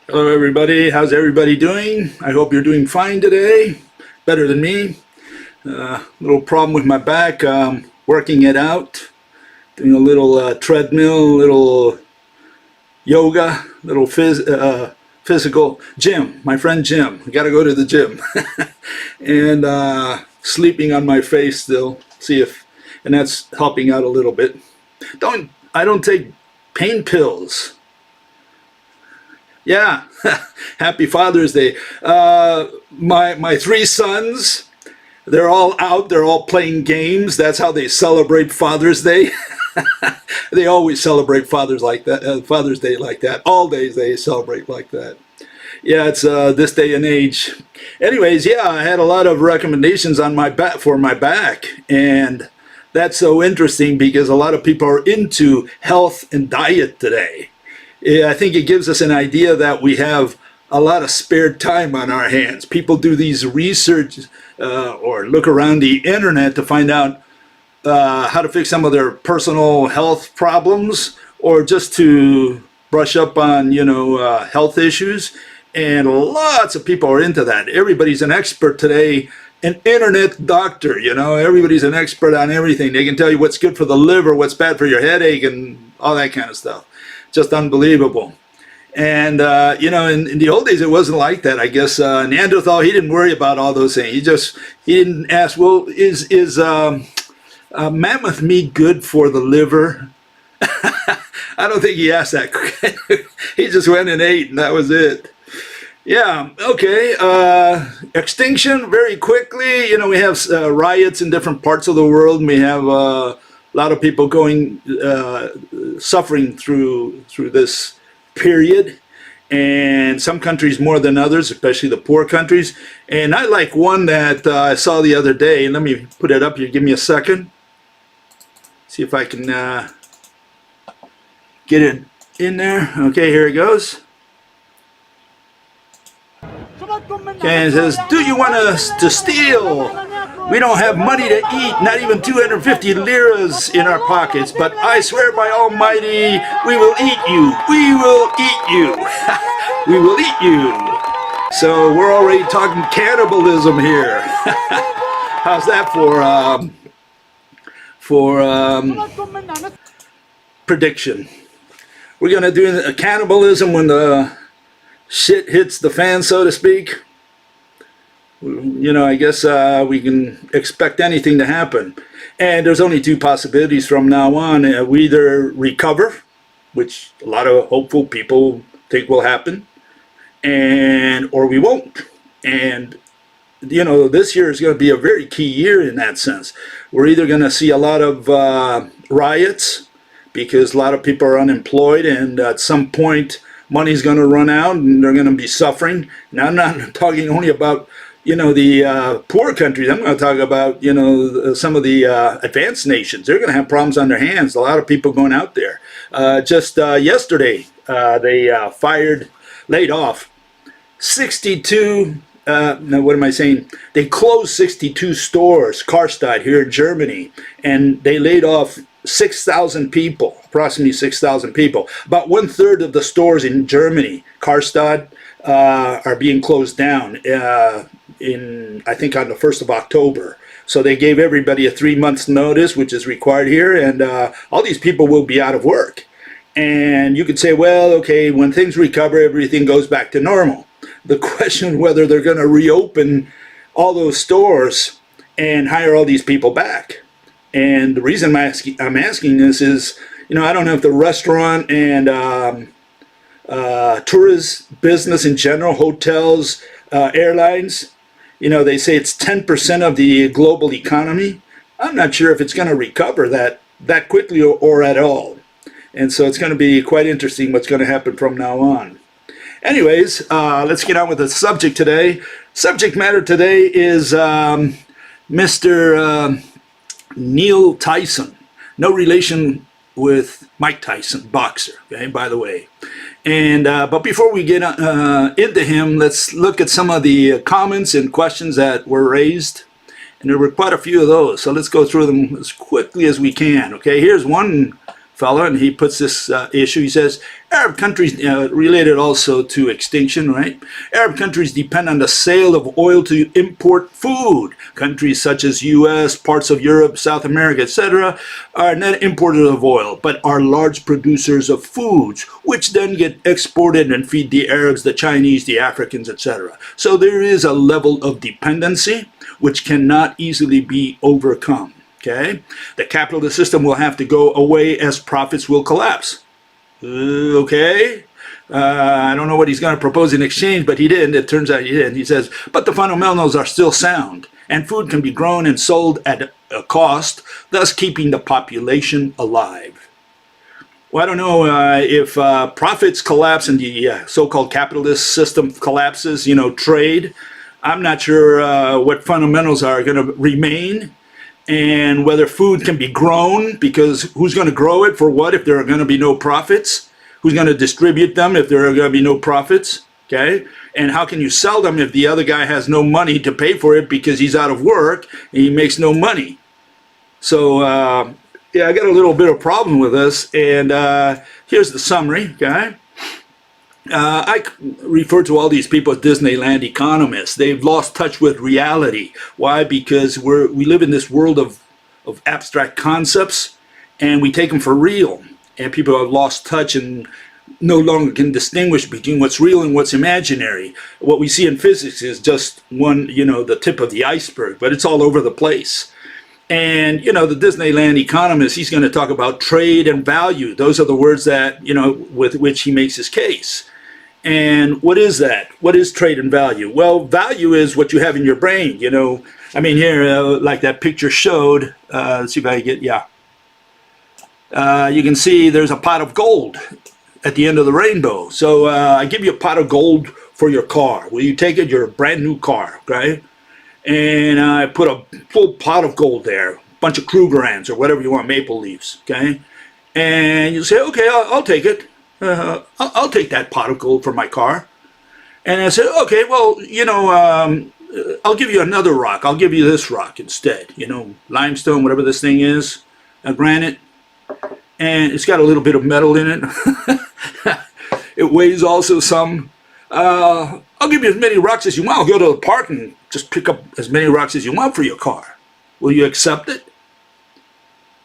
Hello everybody, how's everybody doing? I hope you're doing fine today, better than me. Little problem with my back, working it out, doing a little treadmill, little yoga, little physical gym, my friend Jim. I gotta go to the gym. And sleeping on my face still, and that's helping out a little bit. I don't take pain pills. Yeah, happy Father's Day. My three sons, they're all out, they're all playing games. That's how they celebrate Father's Day. They always celebrate Father's Day like that. All days they celebrate like that. Yeah, it's this day and age. Anyways, yeah, I had a lot of recommendations on my back for my back, and that's so interesting because a lot of people are into health and diet today. I think it gives us an idea that we have a lot of spare time on our hands. People do these research or look around the internet to find out how to fix some of their personal health problems, or just to brush up on, health issues. And lots of people are into that. Everybody's an expert today, an internet doctor, everybody's an expert on everything. They can tell you what's good for the liver, what's bad for your headache, and all that kind of stuff. Just unbelievable. And in the old days it wasn't like that. I guess Neanderthal, he didn't worry about all those things. He didn't ask, well, is mammoth meat good for the liver? I don't think he asked that. He just went and ate, and that was it. Yeah, okay. Extinction, very quickly. We have riots in different parts of the world, and we have a lot of people suffering through this period, and some countries more than others, especially the poor countries. And I like one that I saw the other day. Let me put it up here. Give me a second. See if I can get it in there. Okay, here it goes. Okay, it says, do you want us to steal? We don't have money to eat, not even 250 liras in our pockets, but I swear by Almighty, we will eat you. We will eat you. We will eat you. So we're already talking cannibalism here. How's that for prediction? We're going to do a cannibalism when the shit hits the fan, so to speak. I guess we can expect anything to happen. And there's only two possibilities from now on. We either recover, which a lot of hopeful people think will happen, or we won't. And, this year is going to be a very key year in that sense. We're either going to see a lot of riots because a lot of people are unemployed, and at some point money's going to run out and they're going to be suffering. Now, I'm not talking only about the poor countries. I'm going to talk about, some of the advanced nations. They're going to have problems on their hands. A lot of people going out there. Just yesterday, they laid off 62, no, what am I saying? They closed 62 stores, Karstadt here in Germany, and they laid off 6,000 people, approximately 6,000 people. About 1/3 of the stores in Germany, Karstadt, are being closed down I think on the 1st of October. So they gave everybody a 3 months notice, which is required here, and all these people will be out of work. And you could say, well, okay, when things recover, everything goes back to normal. The question is whether they're going to reopen all those stores and hire all these people back. And the reason I'm asking this is, I don't know if the restaurant and tourist business in general, hotels, airlines, they say it's 10% of the global economy. I'm not sure if it's going to recover that quickly or at all. And so it's going to be quite interesting what's going to happen from now on. Anyways, let's get on with the subject today. Subject matter today is Mr. Neil Tyson. No relation with Mike Tyson, boxer, okay, by the way. And but before we get into him, let's look at some of the comments and questions that were raised. And there were quite a few of those, so let's go through them as quickly as we can. Okay, here's one fellow, and he puts this issue. He says, Arab countries, related also to extinction, right? Arab countries depend on the sale of oil to import food. Countries such as U.S., parts of Europe, South America, etc., are net importers of oil, but are large producers of foods, which then get exported and feed the Arabs, the Chinese, the Africans, etc. So there is a level of dependency which cannot easily be overcome. Okay, the capitalist system will have to go away as profits will collapse. Okay, I don't know what he's going to propose in exchange, but he did. It turns out he did. He says, but the fundamentals are still sound, and food can be grown and sold at a cost, thus keeping the population alive. Well, I don't know if profits collapse and the so-called capitalist system collapses, trade. I'm not sure what fundamentals are going to remain, and whether food can be grown, because who's going to grow it for what if there are going to be no profits? Who's going to distribute them if there are going to be no profits? Okay, and how can you sell them if the other guy has no money to pay for it because he's out of work and he makes no money? So yeah, I got a little bit of problem with this, and here's the summary. Okay. I refer to all these people as Disneyland economists. They've lost touch with reality. Why? Because we live in this world of abstract concepts, and we take them for real. And people have lost touch and no longer can distinguish between what's real and what's imaginary. What we see in physics is just one, the tip of the iceberg, but it's all over the place. And, the Disneyland economist, he's going to talk about trade and value. Those are the words that, with which he makes his case. And what is that? What is trade and value? Well, value is what you have in your brain, I mean, here, like that picture showed, let's see if I get, yeah. You can see there's a pot of gold at the end of the rainbow. So I give you a pot of gold for your car. Will you take it? Your brand new car, right? And I put a full pot of gold there, a bunch of Krugerrands or whatever you want, maple leaves, okay? And you say, okay, I'll take it. I'll take that pot of gold for my car. And I said, okay, well, I'll give you another rock. I'll give you this rock instead, limestone, whatever this thing is, granite. And it's got a little bit of metal in it. It weighs also some. I'll give you as many rocks as you want. I'll go to the park and just pick up as many rocks as you want for your car. Will you accept it?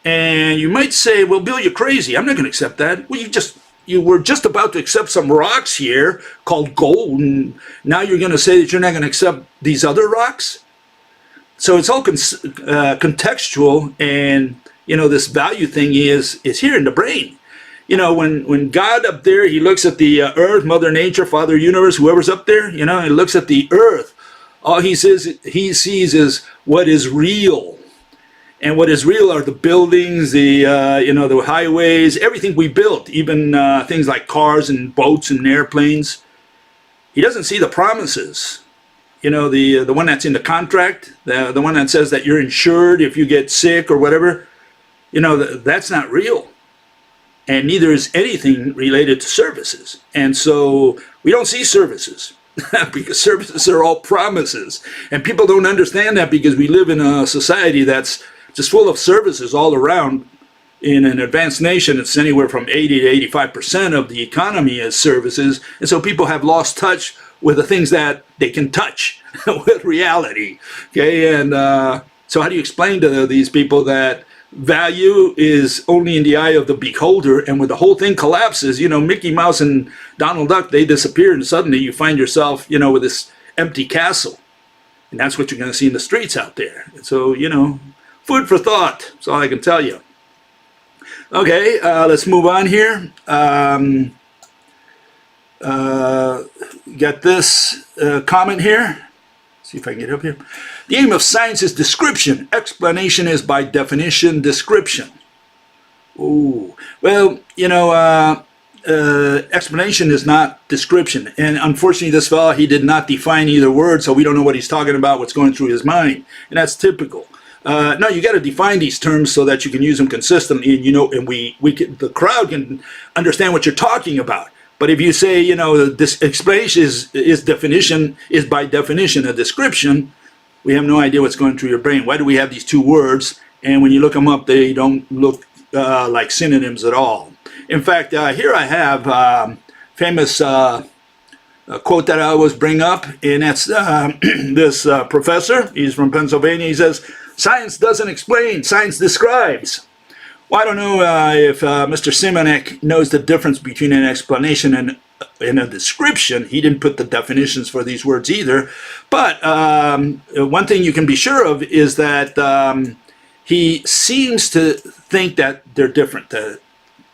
And you might say, well, Bill, you're crazy. I'm not going to accept that. Well, you were just about to accept some rocks here called gold, and now you're going to say that you're not going to accept these other rocks? So it's all contextual, and, this value thing is here in the brain. When God up there, he looks at the earth, Mother Nature, Father Universe, whoever's up there, he looks at the earth. All he sees is what is real. And what is real are the buildings, the highways, everything we built, even things like cars and boats and airplanes. He doesn't see the promises. The one that's in the contract, the one that says that you're insured if you get sick or whatever, that's not real. And neither is anything related to services. And so we don't see services because services are all promises. And people don't understand that because we live in a society that's just full of services all around. In an advanced nation, it's anywhere from 80 to 85% of the economy is services. And so people have lost touch with the things that they can touch with reality. Okay, and so how do you explain to these people that value is only in the eye of the beholder, and when the whole thing collapses, Mickey Mouse and Donald Duck, they disappear, and suddenly you find yourself, with this empty castle. And that's what you're going to see in the streets out there. And so, food for thought. That's all I can tell you. Okay, let's move on here. Got this comment here. See if I can get up here. The aim of science is description. Explanation is by definition description. Oh, well, explanation is not description. And unfortunately, this fellow, he did not define either word, so we don't know what he's talking about, what's going through his mind. And that's typical. No, you got to define these terms so that you can use them consistently, and and the crowd can understand what you're talking about. But if you say, this explanation is by definition a description, we have no idea what's going through your brain. Why do we have these two words? And when you look them up, they don't look like synonyms at all. In fact, here I have famous quote that I always bring up, and that's this professor. He's from Pennsylvania. He says, "Science doesn't explain, science describes." Well, I don't know if Mr. Simonek knows the difference between an explanation and a description. He didn't put the definitions for these words either. But one thing you can be sure of is that he seems to think that they're different. The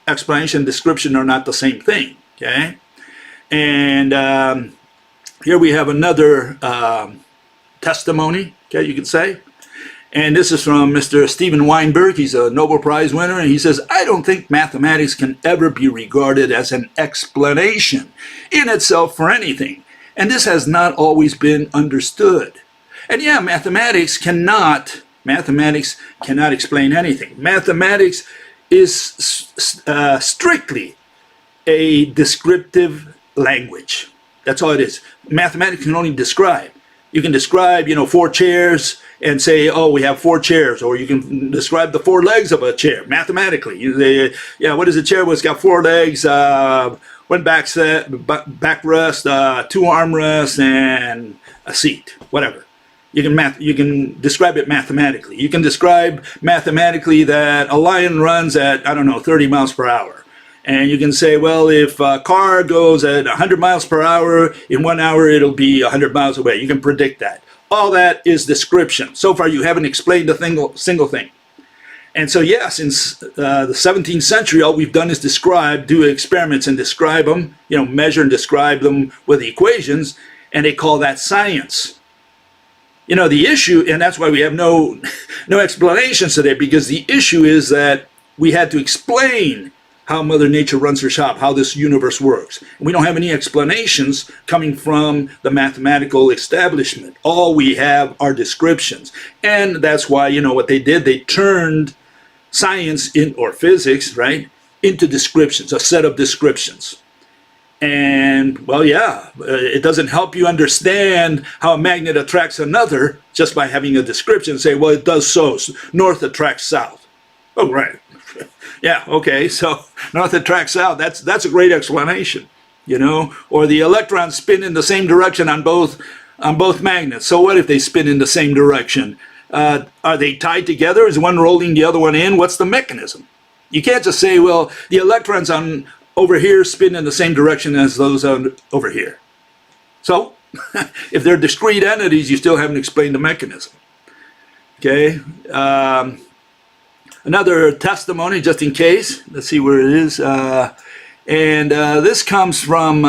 explanation and description are not the same thing. Okay, and here we have another testimony. Okay, you could say. And this is from Mr. Steven Weinberg. He's a Nobel Prize winner. And he says, "I don't think mathematics can ever be regarded as an explanation in itself for anything. And this has not always been understood." And yeah, mathematics cannot explain anything. Mathematics is strictly a descriptive language. That's all it is. Mathematics can only describe. You can describe, 4 chairs and say, oh, we have 4 chairs. Or you can describe the 4 legs of a chair mathematically. You say, yeah, what is a chair? Well, it's got 4 legs, 1 backrest, 2 armrests, and a seat, whatever. You can describe it mathematically. You can describe mathematically that a lion runs at, 30 miles per hour. And you can say, well, if a car goes at 100 miles per hour, in 1 hour it'll be 100 miles away. You can predict that. All that is description. So far you haven't explained a single thing. And so yeah, since the 17th century, all we've done is do experiments and describe them, measure and describe them with equations, and they call that science. The issue, and that's why we have no explanations today, because the issue is that we had to explain how Mother Nature runs her shop, how this universe works. And we don't have any explanations coming from the mathematical establishment. All we have are descriptions. And that's why, what they did, they turned science or physics, right, into descriptions, a set of descriptions. And, well, yeah, it doesn't help you understand how a magnet attracts another just by having a description. Say, well, it does so. North attracts south. Oh, right. Yeah, okay, so north attracts south. That's a great explanation, Or the electrons spin in the same direction on both magnets. So what if they spin in the same direction? Are they tied together? Is one rolling the other one in? What's the mechanism? You can't just say, well, the electrons over here spin in the same direction as those over here. So if they're discrete entities, you still haven't explained the mechanism. Okay. Another testimony, just in case. Let's see where it is. This comes from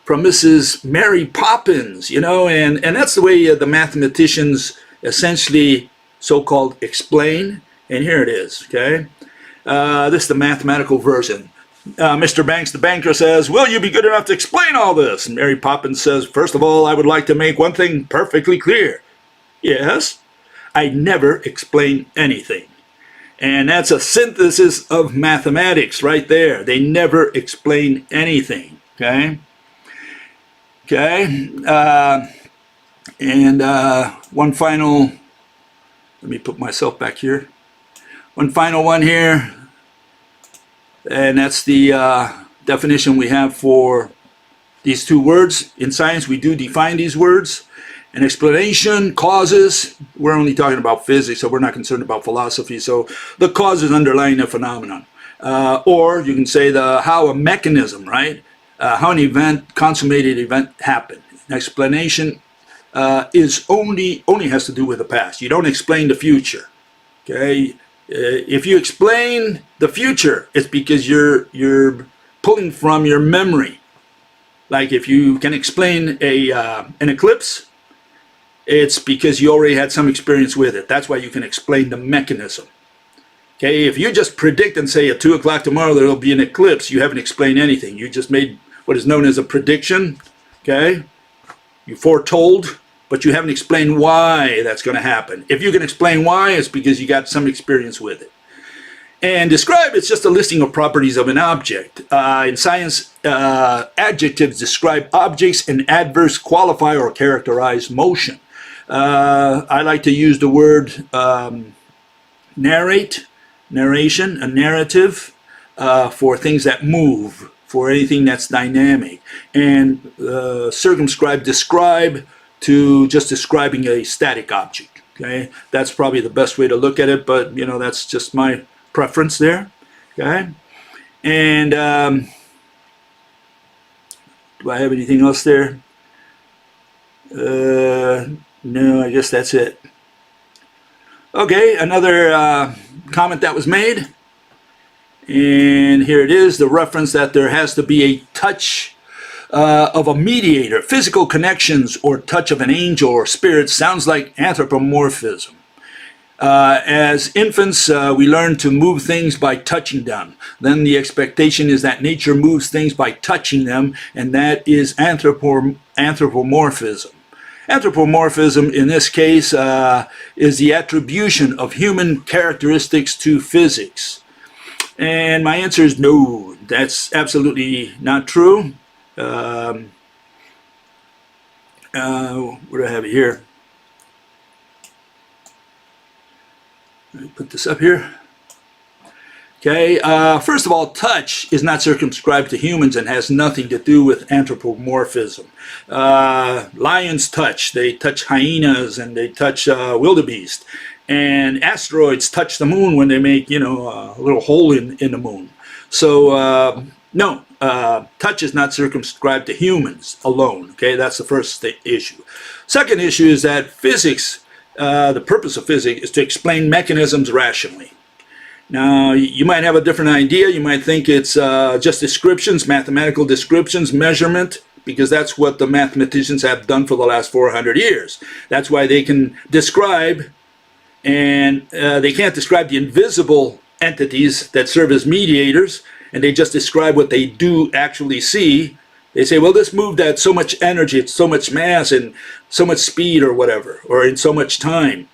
Mrs. Mary Poppins, and that's the way the mathematicians essentially so-called explain. And here it is, okay? This is the mathematical version. Mr. Banks, the banker, says, "Will you be good enough to explain all this?" And Mary Poppins says, "First of all, I would like to make one thing perfectly clear. Yes, I never explain anything." And that's a synthesis of mathematics right there. They never explain anything, okay? Okay, one final, let me put myself back here. One final one here, and that's the definition we have for these 2 words. In science, we do define these words. An explanation, causes, we're only talking about physics, so we're not concerned about philosophy. So the causes underlying a phenomenon. Or you can say how a mechanism, right? How an consummated event happened. An explanation is only has to do with the past. You don't explain the future. Okay? If you explain the future, it's because you're pulling from your memory. Like if you can explain an eclipse, it's because you already had some experience with it. That's why you can explain the mechanism. Okay, if you just predict and say at 2 o'clock tomorrow there will be an eclipse, you haven't explained anything. You just made what is known as a prediction. Okay, you foretold, but you haven't explained why that's going to happen. If you can explain why, it's because you got some experience with it. And describe, it's just a listing of properties of an object. In science, adjectives describe objects, and adverbs qualify or characterize motion. I like to use the word narrate, narration, a narrative for things that move, for anything that's dynamic, and describe to just describing a static object. Okay, that's probably the best way to look at it, but you know, that's just my preference there. Okay, and do I have anything else there? No, I guess that's it. Okay, another comment that was made, and here it is, the reference that there has to be a touch of a mediator, physical connections or touch of an angel or spirit sounds like anthropomorphism. As infants, we learn to move things by touching them. Then the expectation is that nature moves things by touching them, and that is anthropomorphism. Anthropomorphism, in this case, is the attribution of human characteristics to physics. And my answer is no, that's absolutely not true. What do I have here? Let me put this up here. Okay, first of all, touch is not circumscribed to humans and has nothing to do with anthropomorphism. Lions touch, they touch hyenas and they touch wildebeest. And asteroids touch the moon when they make, you know, a little hole in the moon. So, no, touch is not circumscribed to humans alone. Okay, that's the first issue. Second issue is that physics, the purpose of physics is to explain mechanisms rationally. Now, you might have a different idea. You might think it's just descriptions, mathematical descriptions, measurement, because that's what the mathematicians have done for the last 400 years. That's why they can describe, and they can't describe the invisible entities that serve as mediators, and they just describe what they do actually see. They say, well, this moved at so much energy, it's so much mass, and so much speed or whatever, or in so much time.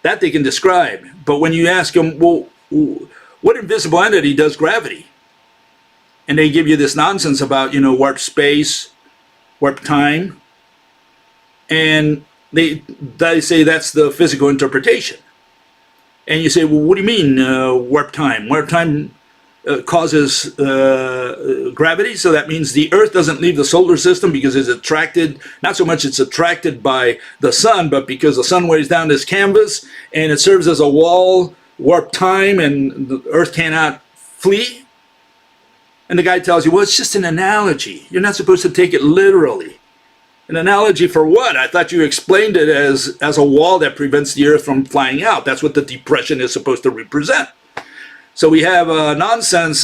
That they can describe. But when you ask them, well, what invisible entity does gravity? And they give you this nonsense about, you know, warp space, warp time, and they say that's the physical interpretation. And you say, well, what do you mean warp time? Warp time causes gravity, so that means the Earth doesn't leave the solar system because it's attracted, not so much it's attracted by the sun, but because the sun weighs down this canvas and it serves as a wall, warp time, and the Earth cannot flee. And the guy tells you, well, it's just an analogy. You're not supposed to take it literally. An analogy for what? I thought you explained it as a wall that prevents the Earth from flying out. That's what the depression is supposed to represent. So we have a nonsense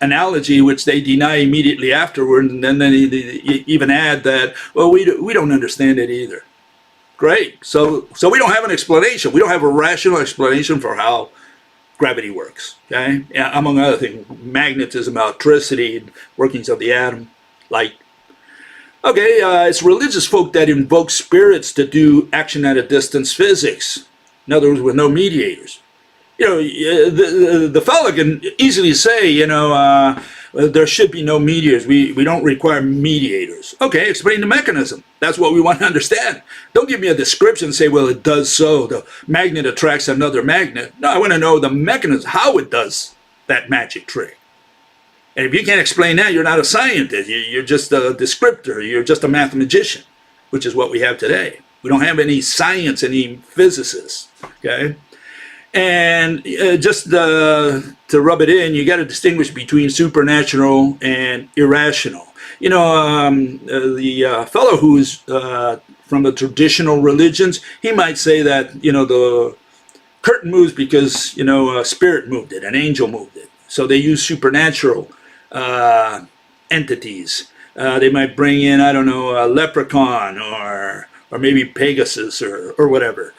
analogy, which they deny immediately afterward, and then they even add that, well, we don't understand it either. Great. So we don't have an explanation. We don't have a rational explanation for how gravity works. Okay, yeah, among other things, magnetism, electricity, workings of the atom, light. Okay, it's religious folk that invoke spirits to do action at a distance physics. In other words, with no mediators. You know, the fellow can easily say, you know, there should be no mediators. We don't require mediators. Okay, explain the mechanism. That's what we want to understand. Don't give me a description and say, well, it does so. The magnet attracts another magnet. No, I want to know the mechanism, how it does that magic trick. And if you can't explain that, you're not a scientist. You're just a descriptor. You're just a mathematician, which is what we have today. We don't have any science, any physicists. Okay? And just to rub it in, you got to distinguish between supernatural and irrational. You know, the fellow who's from the traditional religions, he might say that, you know, the curtain moves because, you know, a spirit moved it, an angel moved it. So they use supernatural entities. They might bring in, I don't know, a leprechaun or maybe Pegasus or whatever.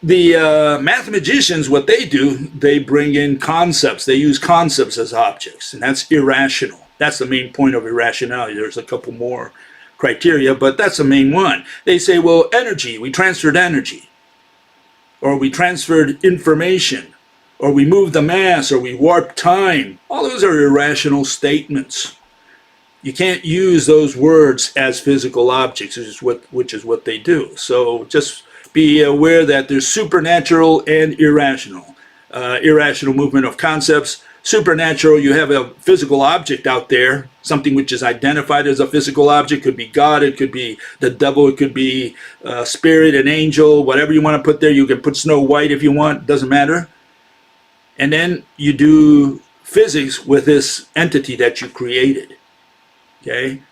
The mathematicians, what they do, they bring in concepts. They use concepts as objects, and that's irrational. That's the main point of irrationality. There's a couple more criteria, but that's the main one. They say, well, energy, we transferred energy, or we transferred information, or we moved the mass, or we warped time. All those are irrational statements. You can't use those words as physical objects, which is what they do. So just be aware that there's supernatural and irrational. irrational movement of concepts. Supernatural, you have a physical object out there, something which is identified as a physical object. Could be God, it could be the devil, it could be spirit, an angel, whatever you want to put there. You can put Snow White if you want, doesn't matter. And then you do physics with this entity that you created, okay?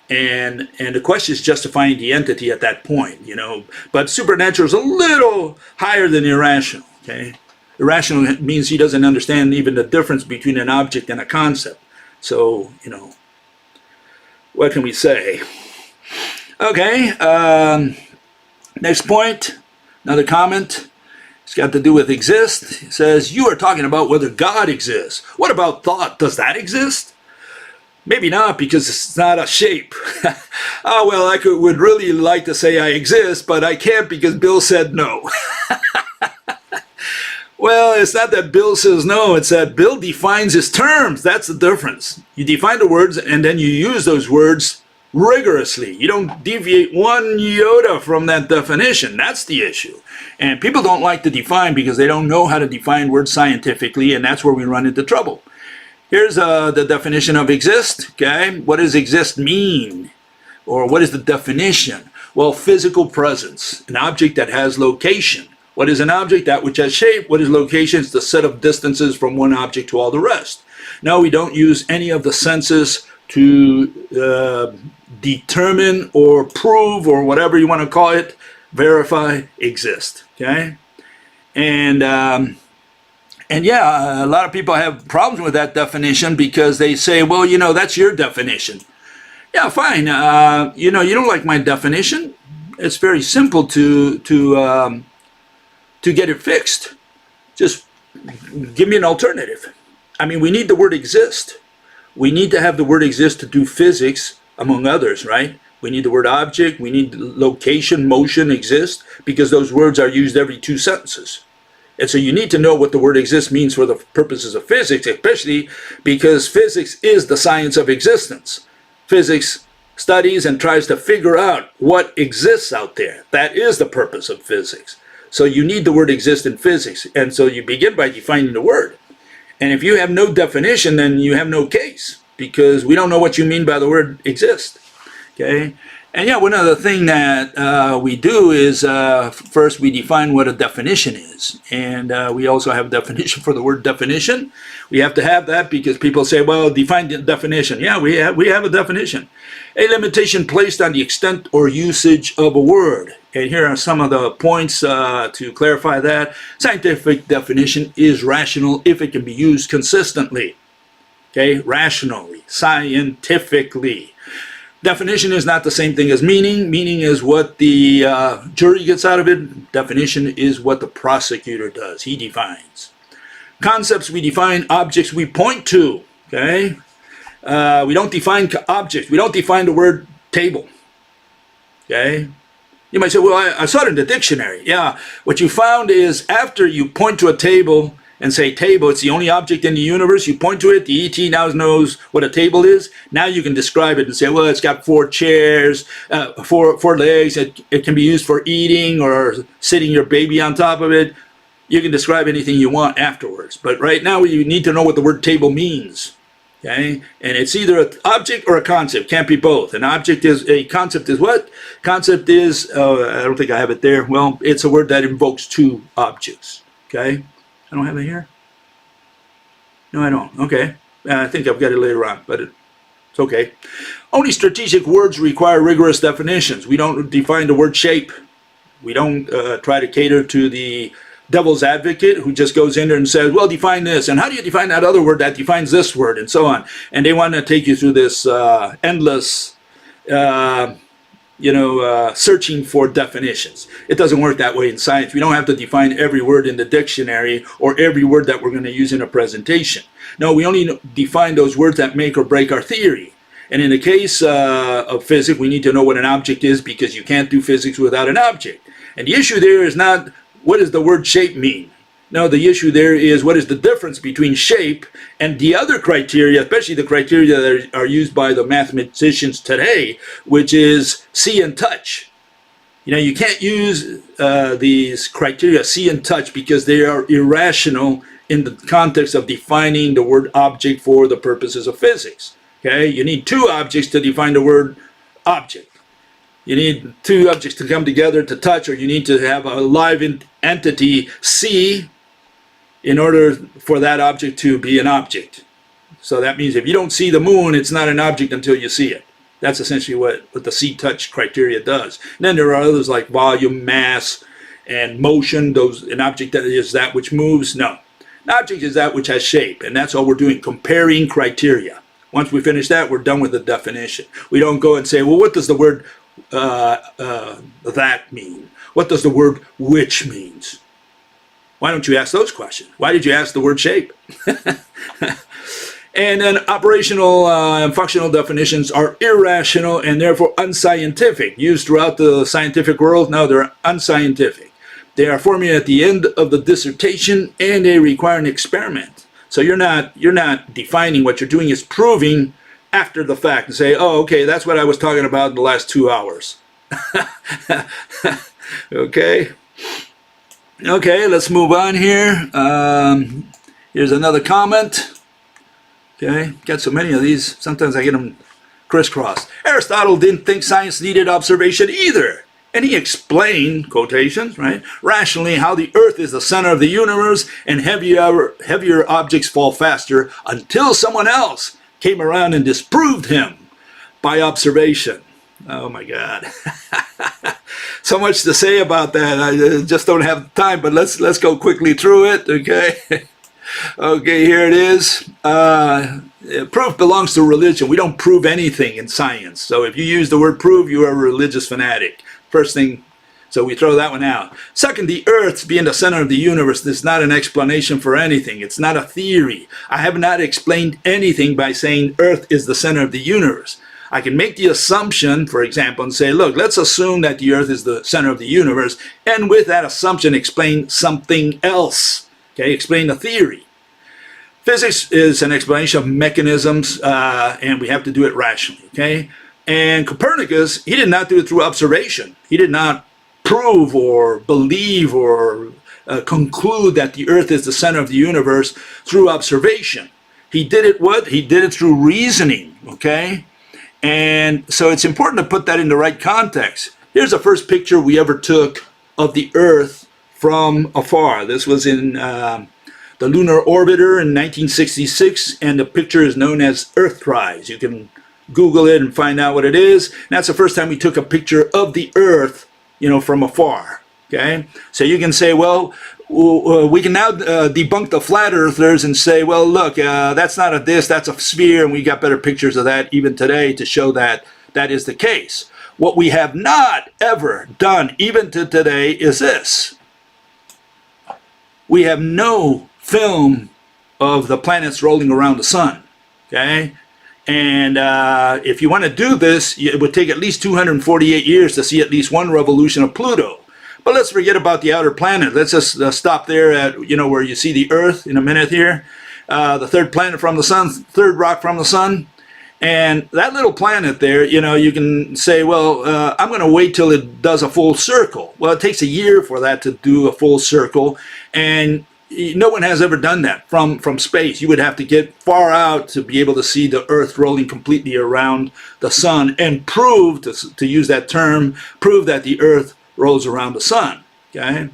And the question is justifying the entity at that point, you know. But supernatural is a little higher than irrational, okay? Irrational means he doesn't understand even the difference between an object and a concept. So, you know, what can we say? Okay, next point, another comment. It's got to do with exist. It says, you are talking about whether God exists. What about thought? Does that exist? Maybe not, because it's not a shape. Oh, well, would really like to say I exist, but I can't because Bill said no. Well, it's not that Bill says no, it's that Bill defines his terms. That's the difference. You define the words and then you use those words rigorously. You don't deviate one iota from that definition. That's the issue. And people don't like to define because they don't know how to define words scientifically, and that's where we run into trouble. Here's the definition of exist, okay? What does exist mean? Or what is the definition? Well, physical presence, an object that has location. What is an object? That which has shape. What is location? It's the set of distances from one object to all the rest. No, we don't use any of the senses to determine or prove, or whatever you want to call it, verify, exist, okay? And yeah, a lot of people have problems with that definition because they say, well, you know, that's your definition. Yeah, fine. You know, you don't like my definition. It's very simple to get it fixed. Just give me an alternative. I mean, we need the word exist. We need to have the word exist to do physics, among others, right? We need the word object. We need location, motion, exist, because those words are used every 2 sentences. And so you need to know what the word exist means for the purposes of physics, especially because physics is the science of existence. Physics studies and tries to figure out what exists out there. That is the purpose of physics. So you need the word exist in physics. And so you begin by defining the word. And if you have no definition, then you have no case, because we don't know what you mean by the word exist. Okay? And yeah, one other thing that we do is first we define what a definition is. And we also have a definition for the word definition. We have to have that because people say, well, define the definition. Yeah, we have a definition. A limitation placed on the extent or usage of a word. And here are some of the points to clarify that. Scientific definition is rational if it can be used consistently. Okay, rationally, scientifically. Definition is not the same thing as meaning. Meaning is what the jury gets out of it. Definition is what the prosecutor does. He defines. Concepts we define, objects we point to. Okay? We don't define objects. We don't define the word table. Okay? You might say, well, I saw it in the dictionary. Yeah, what you found is after you point to a table and say table, it's the only object in the universe, you point to it, the ET now knows what a table is. Now you can describe it and say, well, it's got 4 chairs, four legs, it can be used for eating or sitting your baby on top of it. You can describe anything you want afterwards. But right now you need to know what the word table means. Okay? And it's either an object or a concept. Can't be both. An object is, a concept is what? Concept is, I don't think I have it there. Well, it's a word that invokes 2 objects. Okay? I don't have it here? No, I don't. Okay. I think I've got it later on, but it's okay. Only strategic words require rigorous definitions. We don't define the word shape. We don't try to cater to the devil's advocate who just goes in there and says, well, define this. And how do you define that other word that defines this word? And so on. And they want to take you through this endless searching for definitions. It doesn't work that way in science. We don't have to define every word in the dictionary or every word that we're going to use in a presentation. No, we only define those words that make or break our theory. And in the case of physics, we need to know what an object is because you can't do physics without an object. And the issue there is not what does the word shape mean? No, the issue there is what is the difference between shape and the other criteria, especially the criteria that are used by the mathematicians today, which is see and touch. You know, you can't use these criteria, see and touch, because they are irrational in the context of defining the word object for the purposes of physics. Okay, you need two objects to define the word object. You need two objects to come together to touch, or you need to have a live entity see in order for that object to be an object. So that means if you don't see the moon, it's not an object until you see it. That's essentially what the see-touch criteria does. And then there are others like volume, mass, and motion. An object that is that which moves. No. An object is that which has shape, and that's all we're doing, comparing criteria. Once we finish that, we're done with the definition. We don't go and say, well, what does the word that mean? What does the word which means? Why don't you ask those questions? Why did you ask the word shape? And then operational and functional definitions are irrational and therefore unscientific. Used throughout the scientific world, no, they're unscientific. They are formulated at the end of the dissertation, and they require an experiment. So you're not defining. What you're doing is proving after the fact and say, oh, okay, that's what I was talking about in the last 2 hours. Okay. Okay, let's move on here. Here's another comment. Okay, got so many of these, sometimes I get them crisscrossed. Aristotle didn't think science needed observation either. And he explained, quotations, right, rationally how the earth is the center of the universe and heavier objects fall faster until someone else came around and disproved him by observation. Oh my God. So much to say about that. I just don't have time, but let's go quickly through it, okay? Okay, here it is. Proof belongs to religion. We don't prove anything in science. So if you use the word prove, you are a religious fanatic. First thing, so we throw that one out. Second, the earth being the center of the universe is not an explanation for anything. It's not a theory. I have not explained anything by saying earth is the center of the universe. I can make the assumption, for example, and say, look, let's assume that the earth is the center of the universe, and with that assumption, explain something else. Okay, explain the theory. Physics is an explanation of mechanisms, and we have to do it rationally, okay? And Copernicus, he did not do it through observation. He did not prove or believe or conclude that the earth is the center of the universe through observation. He did it what? He did it through reasoning, okay? And so it's important to put that in the right context. Here's the first picture we ever took of the earth from afar. This was in the lunar orbiter in 1966, and the picture is known as Earthrise. You can Google it and find out what it is. And that's the first time we took a picture of the earth, you know, from afar. Okay, so you can say, well, we can now debunk the flat earthers and say, well, look, that's not a disc, that's a sphere, and we got better pictures of that even today to show that that is the case. What we have not ever done, even to today, is this. We have no film of the planets rolling around the sun, okay? And if you want to do this, it would take at least 248 years to see at least one revolution of Pluto. But let's forget about the outer planet. Let's just stop there at, you know, where you see the Earth in a minute here. The third planet from the sun, third rock from the sun. And that little planet there, you know, you can say, well, I'm going to wait till it does a full circle. Well, it takes a year for that to do a full circle. And no one has ever done that from space. You would have to get far out to be able to see the Earth rolling completely around the sun and prove, to use that term, prove that the Earth rolls around the sun. Okay?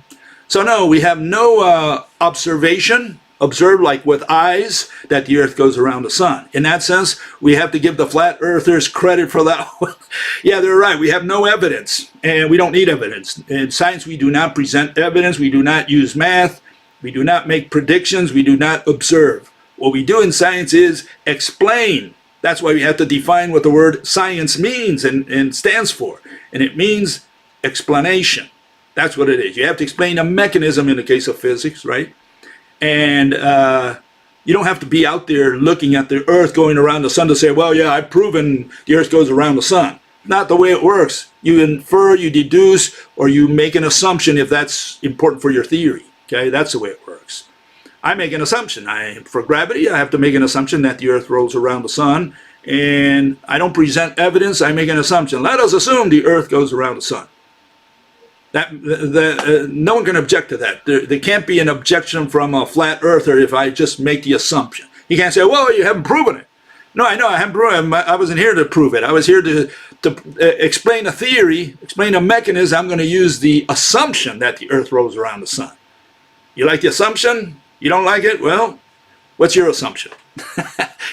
So no, we have no observation, observe like with eyes, that the Earth goes around the sun. In that sense, we have to give the flat earthers credit for that. Yeah, they're right. We have no evidence, and we don't need evidence. In science, we do not present evidence. We do not use math. We do not make predictions. We do not observe. What we do in science is explain. That's why we have to define what the word science means and stands for. And it means explanation. That's what it is. You have to explain a mechanism in the case of physics, right? And you don't have to be out there looking at the Earth going around the sun to say, well, yeah, I've proven the Earth goes around the sun. Not the way it works. You infer, you deduce, or you make an assumption if that's important for your theory. Okay, that's the way it works. I make an assumption. For gravity, I have to make an assumption that the Earth rolls around the sun. And I don't present evidence, I make an assumption. Let us assume the Earth goes around the sun. No one can object to that. There can't be an objection from a flat earther if I just make the assumption. You can't say, well, you haven't proven it. No, I know I haven't proven it. I wasn't here to prove it. I was here to explain a theory, explain a mechanism. I'm going to use the assumption that the earth rolls around the sun. You like the assumption? You don't like it? Well, what's your assumption?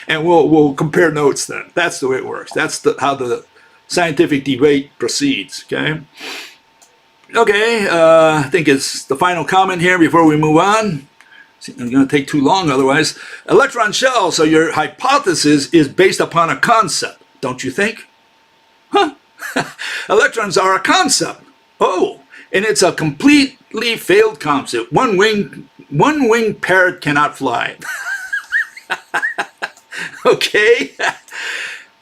And we'll compare notes then. That's the way it works. That's how the scientific debate proceeds, okay? Okay, I think it's the final comment here before we move on. It's going to take too long otherwise. Electron shell, so your hypothesis is based upon a concept, don't you think? Huh? Electrons are a concept. Oh, and it's a completely failed concept. One wing parrot cannot fly. Okay.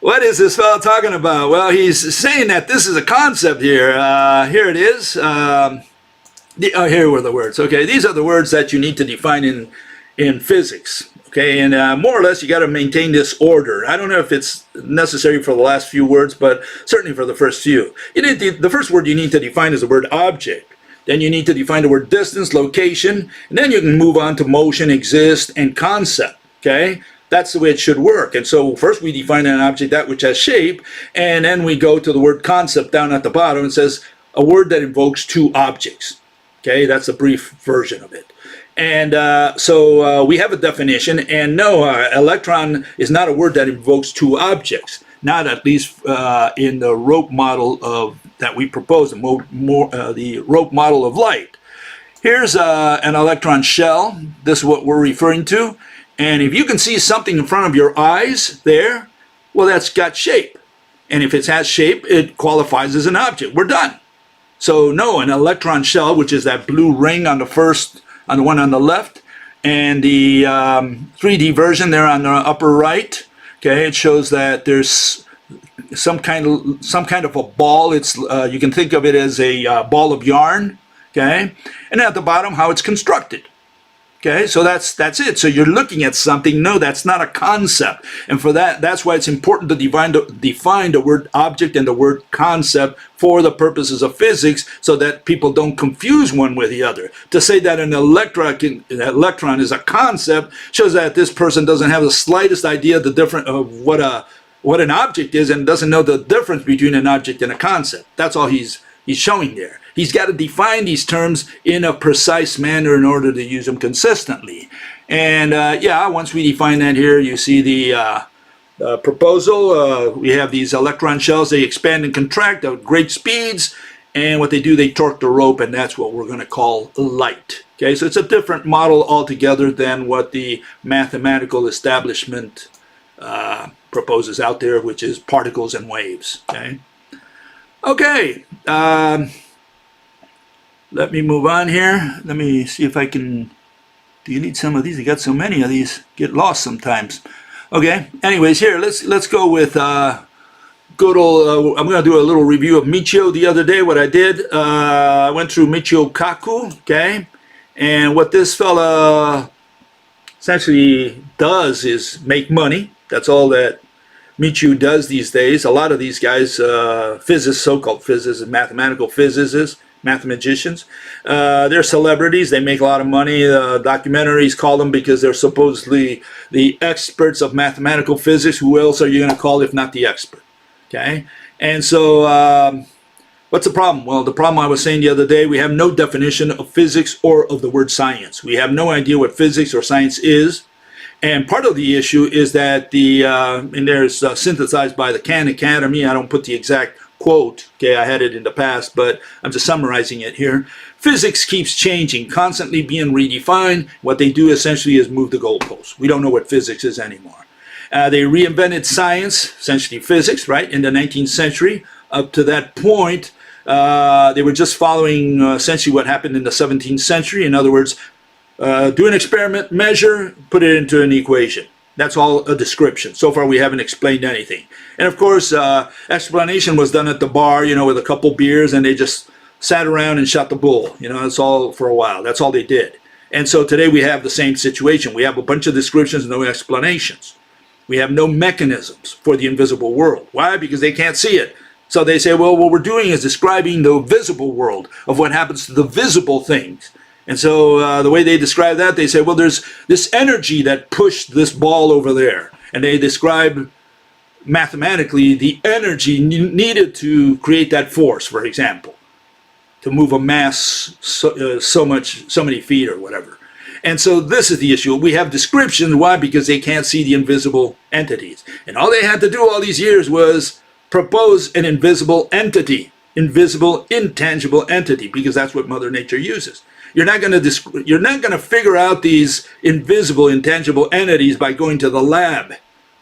What is this fellow talking about? Well, he's saying that this is a concept here. Here it is. Here were the words. Okay, these are the words that you need to define in physics. Okay, and more or less you got to maintain this order. I don't know if it's necessary for the last few words, but certainly for the first few. The first word you need to define is the word object. Then you need to define the word distance, location, and then you can move on to motion, exist, and concept. Okay. That's the way it should work. And so first we define an object, that which has shape, and then we go to the word concept down at the bottom. It says a word that invokes two objects. Okay, that's a brief version of it. And so we have a definition, and no, electron is not a word that invokes two objects, not at least in the rope model that we propose, the rope model of light. Here's an electron shell. This is what we're referring to. And if you can see something in front of your eyes there, well, that's got shape. And if it has shape, it qualifies as an object. We're done. So no, an electron shell, which is that blue ring on the one on the left, and the 3D version there on the upper right. Okay, it shows that there's some kind of a ball. It's you can think of it as a ball of yarn. Okay, and at the bottom, how it's constructed. Okay, so that's it. So you're looking at something. No, that's not a concept. And for that's why it's important to define the word object and the word concept for the purposes of physics, so that people don't confuse one with the other. To say that an electron is a concept shows that this person doesn't have the slightest idea of what an object is, and doesn't know the difference between an object and a concept. That's all he's showing there. He's got to define these terms in a precise manner in order to use them consistently. And yeah, once we define that here, you see the proposal. We have these electron shells. They expand and contract at great speeds. And what they do, they torque the rope, and that's what we're going to call light. Okay, so it's a different model altogether than what the mathematical establishment proposes out there, which is particles and waves. Okay. Okay, let me move on here. Let me see if I can. Do you need some of these? I got so many of these. Get lost sometimes. Okay. Anyways, here let's go with good old. I'm going to do a little review of Michio the other day. What I did, I went through Michio Kaku. Okay, and what this fella essentially does is make money. That's all that Michio does these days. A lot of these guys, physicists, so-called physicists, mathematical physicists, mathematicians, they're celebrities. They make a lot of money. Documentaries call them because they're supposedly the experts of mathematical physics. Who else are you going to call if not the expert? Okay, and so what's the problem? Well, the problem I was saying the other day, we have no definition of physics or of the word science. We have no idea what physics or science is. And part of the issue is that and there's synthesized by the Khan Academy. I don't put the exact quote. Okay, I had it in the past, but I'm just summarizing it here. Physics keeps changing, constantly being redefined. What they do essentially is move the goalposts. We don't know what physics is anymore. They reinvented science, essentially physics, right, in the 19th century. Up to that point, they were just following essentially what happened in the 17th century. In other words, do an experiment, measure, put it into an equation. That's all a description. So far, we haven't explained anything. And of course, explanation was done at the bar, with a couple beers, and they just sat around and shot the bull. That's all for a while. That's all they did. And so today we have the same situation. We have a bunch of descriptions, no explanations. We have no mechanisms for the invisible world. Why? Because they can't see it. So they say, well, what we're doing is describing the visible world of what happens to the visible things. And so the way they describe that, they say, well, there's this energy that pushed this ball over there. And they describe mathematically the energy needed to create that force, for example, to move a mass so many feet or whatever. And so this is the issue. We have descriptions. Why? Because they can't see the invisible entities. And all they had to do all these years was propose an invisible entity, invisible, intangible entity, because that's what Mother Nature uses. You're not going to figure out these invisible, intangible entities by going to the lab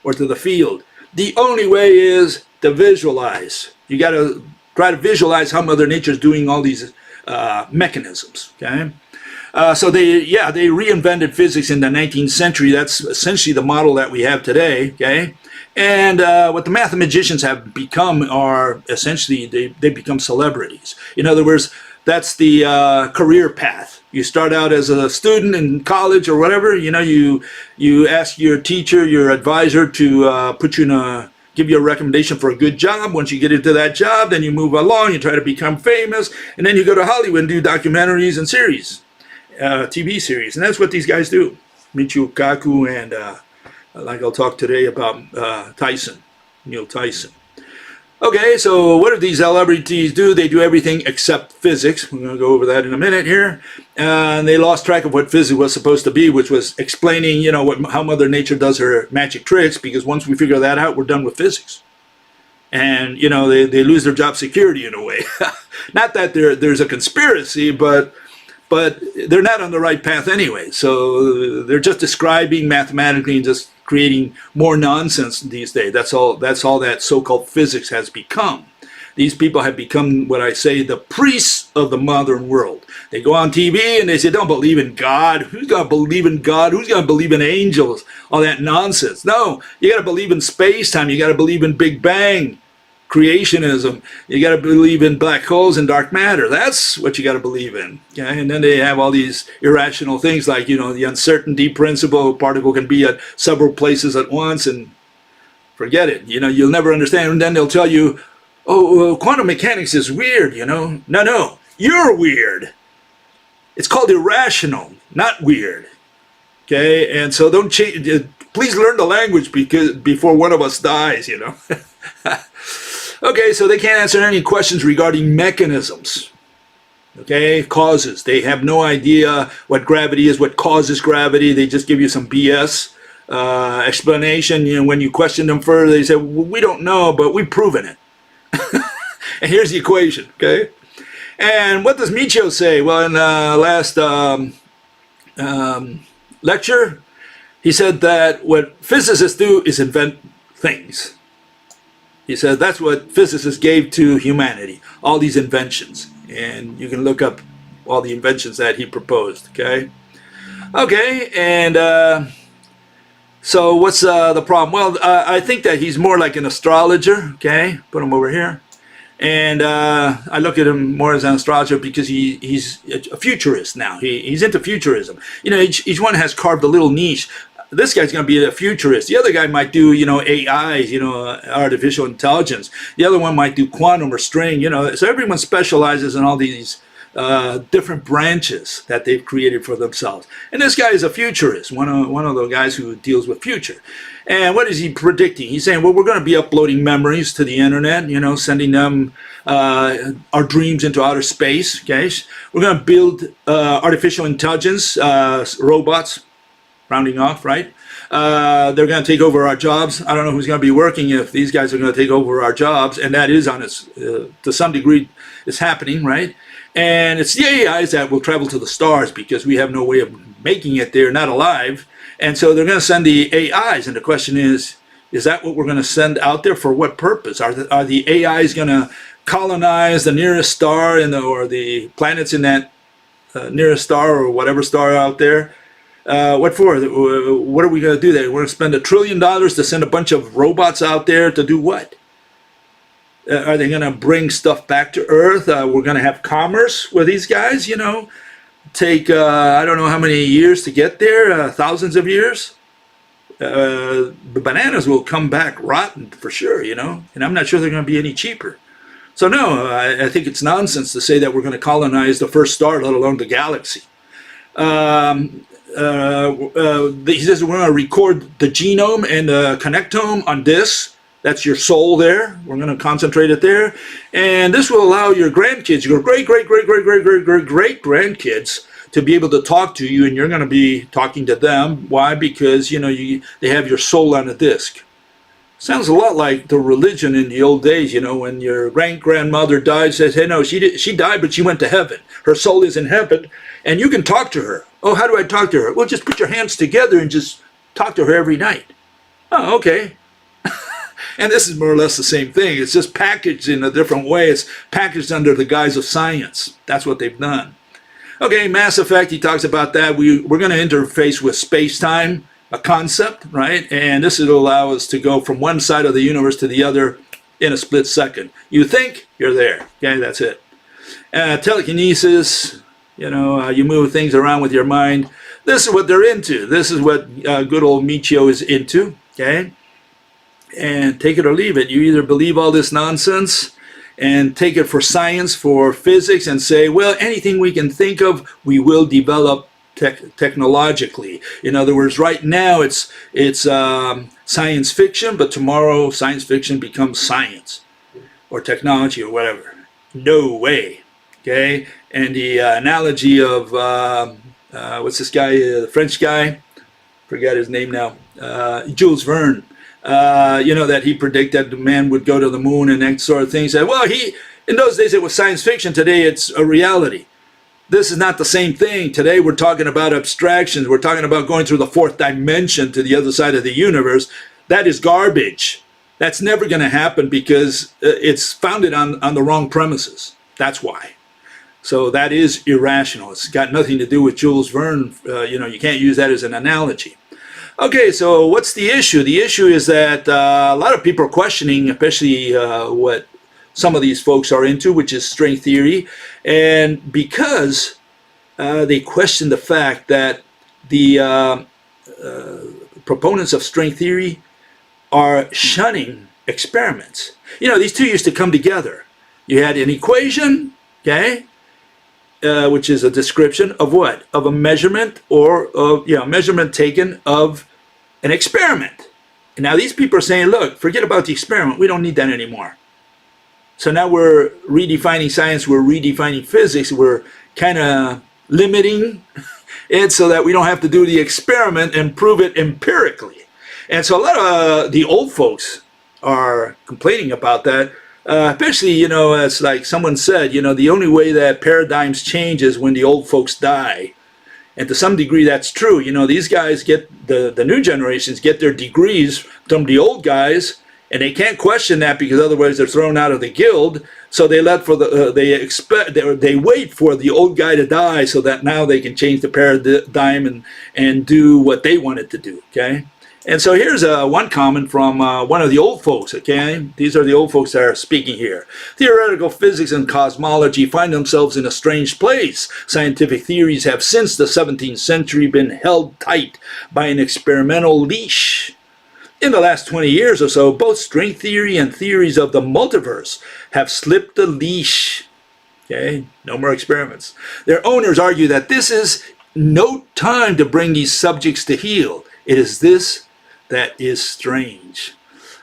or to the field. The only way is to visualize. You got to try to visualize how Mother Nature is doing all these mechanisms. Okay. So they reinvented physics in the 19th century. That's essentially the model that we have today. Okay. And what the mathematicians have become are essentially, they become celebrities. In other words, that's the career path. You start out as a student in college or whatever. You ask your teacher, your advisor to put you in give you a recommendation for a good job. Once you get into that job, then you move along, you try to become famous, and then you go to Hollywood and do documentaries and series, TV series. And that's what these guys do. Michio Kaku and like I'll talk today about Neil Tyson. Okay, so what do these celebrities do? They do everything except physics. We're going to go over that in a minute here. And they lost track of what physics was supposed to be, which was explaining, how Mother Nature does her magic tricks, because once we figure that out, we're done with physics. And, they lose their job security in a way. Not that there's a conspiracy, but they're not on the right path anyway. So they're just describing mathematically and just creating more nonsense these days. That's all that so-called physics has become. These people have become what I say the priests of the modern world. They go on TV and they say, don't believe in God. Who's going to believe in God? Who's going to believe in angels? All that nonsense. No, you got to believe in space-time. You got to believe in Big Bang, creationism. You got to believe in black holes and dark matter. That's what you got to believe in. Okay? And then they have all these irrational things like, the uncertainty principle. A particle can be at several places at once, and forget it. You'll never understand. And then they'll tell you, quantum mechanics is weird, No, you're weird. It's called irrational, not weird. Okay? And so don't change. Please learn the language before one of us dies, Okay, so they can't answer any questions regarding mechanisms. Okay, causes. They have no idea what gravity is, what causes gravity. They just give you some BS explanation. When you question them further, they say, well, we don't know, but we've proven it. And here's the equation, okay? And what does Michio say? Well, in the last lecture, he said that what physicists do is invent things. He said that's what physicists gave to humanity, all these inventions. And you can look up all the inventions that he proposed, okay? Okay, and so what's the problem? Well, I think that he's more like an astrologer, okay? Put him over here. And I look at him more as an astrologer because he's a futurist now. He's into futurism. Each one has carved a little niche. This guy's going to be a futurist. The other guy might do, AIs, artificial intelligence. The other one might do quantum or string, So everyone specializes in all these different branches that they've created for themselves. And this guy is a futurist, one of the guys who deals with future. And what is he predicting? He's saying, well, we're going to be uploading memories to the internet, sending them our dreams into outer space. Okay, we're going to build artificial intelligence, robots. Rounding off, right? They're going to take over our jobs. I don't know who's going to be working if these guys are going to take over our jobs, and that is to some degree, it's happening, right? And it's the AIs that will travel to the stars because we have no way of making it. They're not alive, and so they're going to send the AIs. And the question is that what we're going to send out there for what purpose? Are the AIs going to colonize the nearest star or the planets in that nearest star or whatever star out there? What for? What are we going to do there? We're going to spend $1 trillion to send a bunch of robots out there to do what? Are they going to bring stuff back to Earth? We're going to have commerce with these guys, Take, I don't know how many years to get there, thousands of years. The bananas will come back rotten for sure, And I'm not sure they're going to be any cheaper. So no, I think it's nonsense to say that we're going to colonize the first star, let alone the galaxy. He says we're going to record the genome and the connectome on this. That's your soul there. We're going to concentrate it there. And this will allow your grandkids, your great grandkids, to be able to talk to you, and you're going to be talking to them. Why? Because, you know, they have your soul on a disc. Sounds a lot like the religion in the old days, you know, when your grandmother died, says, hey, no, she died, but she went to heaven. Her soul is in heaven, and you can talk to her. Oh, how do I talk to her? Well, just put your hands together and just talk to her every night. Oh, okay. And this is more or less the same thing. It's just packaged in a different way. It's packaged under the guise of science. That's what they've done. Okay, Mass Effect, he talks about that. We're going to interface with space-time, a concept, right? And this will allow us to go from one side of the universe to the other in a split second. You think, you're there. Okay, that's it. Telekinesis, you know, you move things around with your mind. This is what they're into. This is what good old Michio is into, okay? And take it or leave it. You either believe all this nonsense and take it for science, for physics, and say, well, anything we can think of, we will develop technologically. In other words, right now it's science fiction, but tomorrow science fiction becomes science or technology or whatever. No way. Okay? And the analogy of, what's this guy, the French guy? Forgot his name now. Jules Verne. You know, that he predicted that man would go to the moon and that sort of thing. He said, well, in those days it was science fiction. Today it's a reality. This is not the same thing. Today we're talking about abstractions. We're talking about going through the fourth dimension to the other side of the universe. That is garbage. That's never going to happen because it's founded on the wrong premises. That's why. So that is irrational. It's got nothing to do with Jules Verne. You know, you can't use that as an analogy. Okay, so what's the issue? The issue is that a lot of people are questioning, especially what some of these folks are into, which is string theory. And because they question the fact that the proponents of string theory are shunning experiments. You know, these two used to come together. You had an equation, okay, which is a description of what? Of a measurement or of, you know, measurement taken of an experiment. And now these people are saying, look, forget about the experiment. We don't need that anymore. So now we're redefining science. We're redefining physics. We're kind of limiting it so that we don't have to do the experiment and prove it empirically. And so a lot of the old folks are complaining about that. Especially, you know, as like someone said, you know, the only way that paradigms change is when the old folks die. And to some degree, that's true. You know, these guys get, the new generations get their degrees from the old guys, and they can't question that because otherwise they're thrown out of the guild. So they let for the, they wait for the old guy to die so that now they can change the paradigm and do what they wanted to do, okay? And so here's one comment from one of the old folks, okay? These are the old folks that are speaking here. Theoretical physics and cosmology find themselves in a strange place. Scientific theories have since the 17th century been held tight by an experimental leash. In the last 20 years or so, both string theory and theories of the multiverse have slipped the leash. Okay, no more experiments. Their owners argue that this is no time to bring these subjects to heel. It is this that is strange.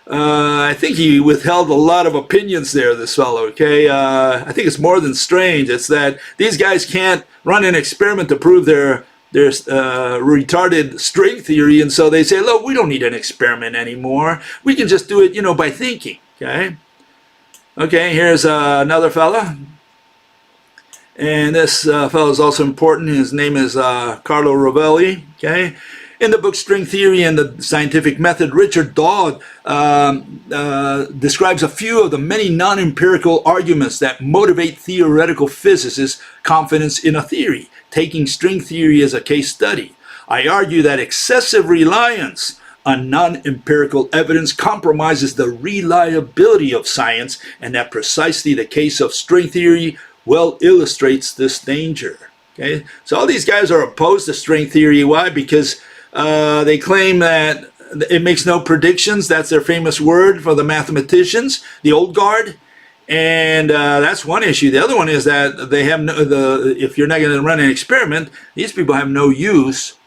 I think he withheld a lot of opinions there, this fellow, okay? I think it's more than strange. It's that these guys can't run an experiment to prove their retarded string theory, and so they say, look, we don't need an experiment anymore. We can just do it, you know, by thinking, okay? Okay, here's another fella. And this fellow is also important. His name is Carlo Rovelli, okay? In the book String Theory and the Scientific Method, Richard Dodd describes a few of the many non-empirical arguments that motivate theoretical physicists' confidence in a theory, taking string theory as a case study. I argue that excessive reliance on non-empirical evidence compromises the reliability of science, and that precisely the case of string theory well illustrates this danger. Okay, so all these guys are opposed to string theory. Why? Because they claim that it makes no predictions. That's their famous word for the mathematicians, the old guard. And that's one issue. The other one is that they have if you're not going to run an experiment, these people have no use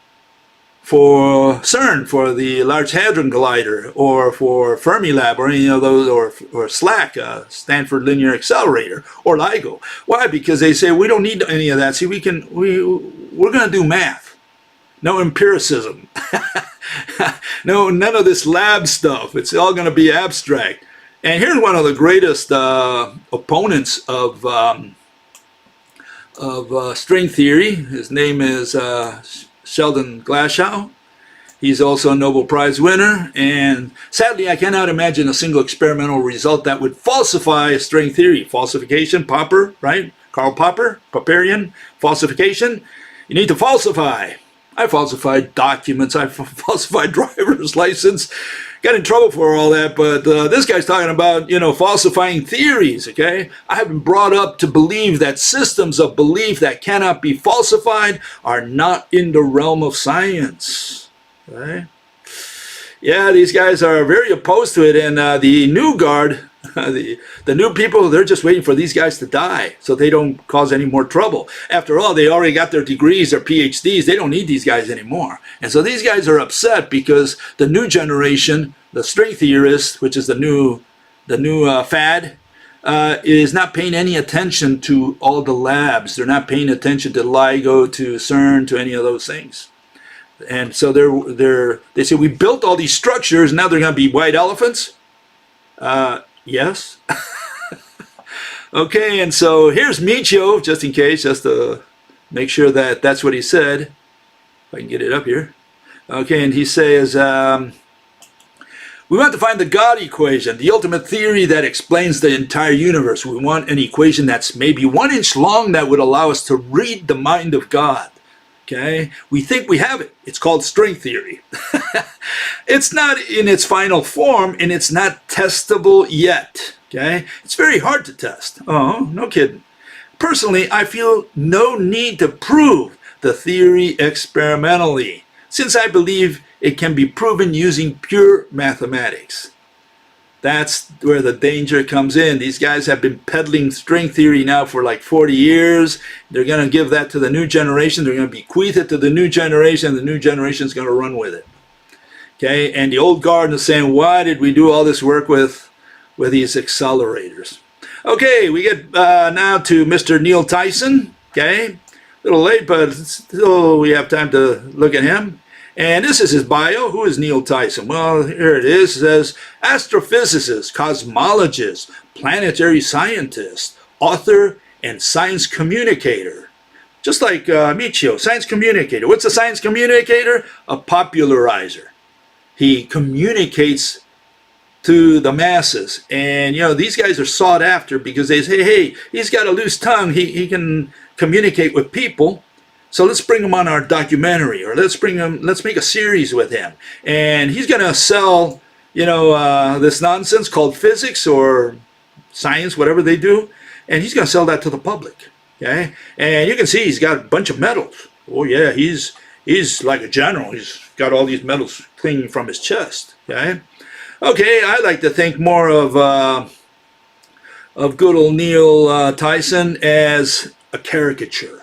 for CERN, for the Large Hadron Collider, or for Fermilab, or any of those, or SLAC, Stanford Linear Accelerator, or LIGO. Why? Because they say we don't need any of that. See, we're going to do math, no empiricism, no, none of this lab stuff. It's all going to be abstract. And here's one of the greatest opponents of string theory. His name is Sheldon Glashow. He's also a Nobel Prize winner, and sadly I cannot imagine a single experimental result that would falsify string theory. Falsification, Popper, right? Karl Popper, Popperian, falsification. You need to falsify. I falsified documents, I falsified driver's license, got in trouble for all that, but this guy's talking about, falsifying theories, okay? I have been brought up to believe that systems of belief that cannot be falsified are not in the realm of science, okay? Yeah, these guys are very opposed to it, and the new guard, the new people, they're just waiting for these guys to die so they don't cause any more trouble. After all, they already got their degrees, their PhDs. They don't need these guys anymore. And so these guys are upset because the new generation, the string theorists, which is the new fad, is not paying any attention to all the labs. They're not paying attention to LIGO, to CERN, to any of those things. And so they say, we built all these structures, now they're going to be white elephants? Yes. Okay, and so here's Michio, just in case, just to make sure that that's what he said. If I can get it up here. Okay, and he says, we want to find the God equation, the ultimate theory that explains the entire universe. We want an equation that's maybe 1 inch long that would allow us to read the mind of God. Okay, we think we have it. It's called string theory. It's not in its final form, and it's not testable yet. Okay, it's very hard to test. Oh, no kidding. Personally, I feel no need to prove the theory experimentally, since I believe it can be proven using pure mathematics. That's where the danger comes in. These guys have been peddling string theory now for like 40 years. They're going to give that to the new generation. They're going to bequeath it to the new generation. The new generation is going to run with it. Okay, and the old guard is saying, why did we do all this work with these accelerators? Okay, we get now to Mr. Neil Tyson. Okay, a little late, but still we have time to look at him. And this is his bio. Who is Neil Tyson? Well, here it is. It says, astrophysicist, cosmologist, planetary scientist, author, and science communicator. Just like Michio, science communicator. What's a science communicator? A popularizer. He communicates to the masses. And, these guys are sought after because they say, hey, he's got a loose tongue. He can communicate with people. So let's bring him on our documentary, or let's make a series with him. And he's going to sell, this nonsense called physics or science, whatever they do. And he's going to sell that to the public. Okay. And you can see he's got a bunch of medals. Oh yeah, he's like a general. He's got all these medals clinging from his chest. Okay. Okay. I like to think more of good old Neil Tyson as a caricature.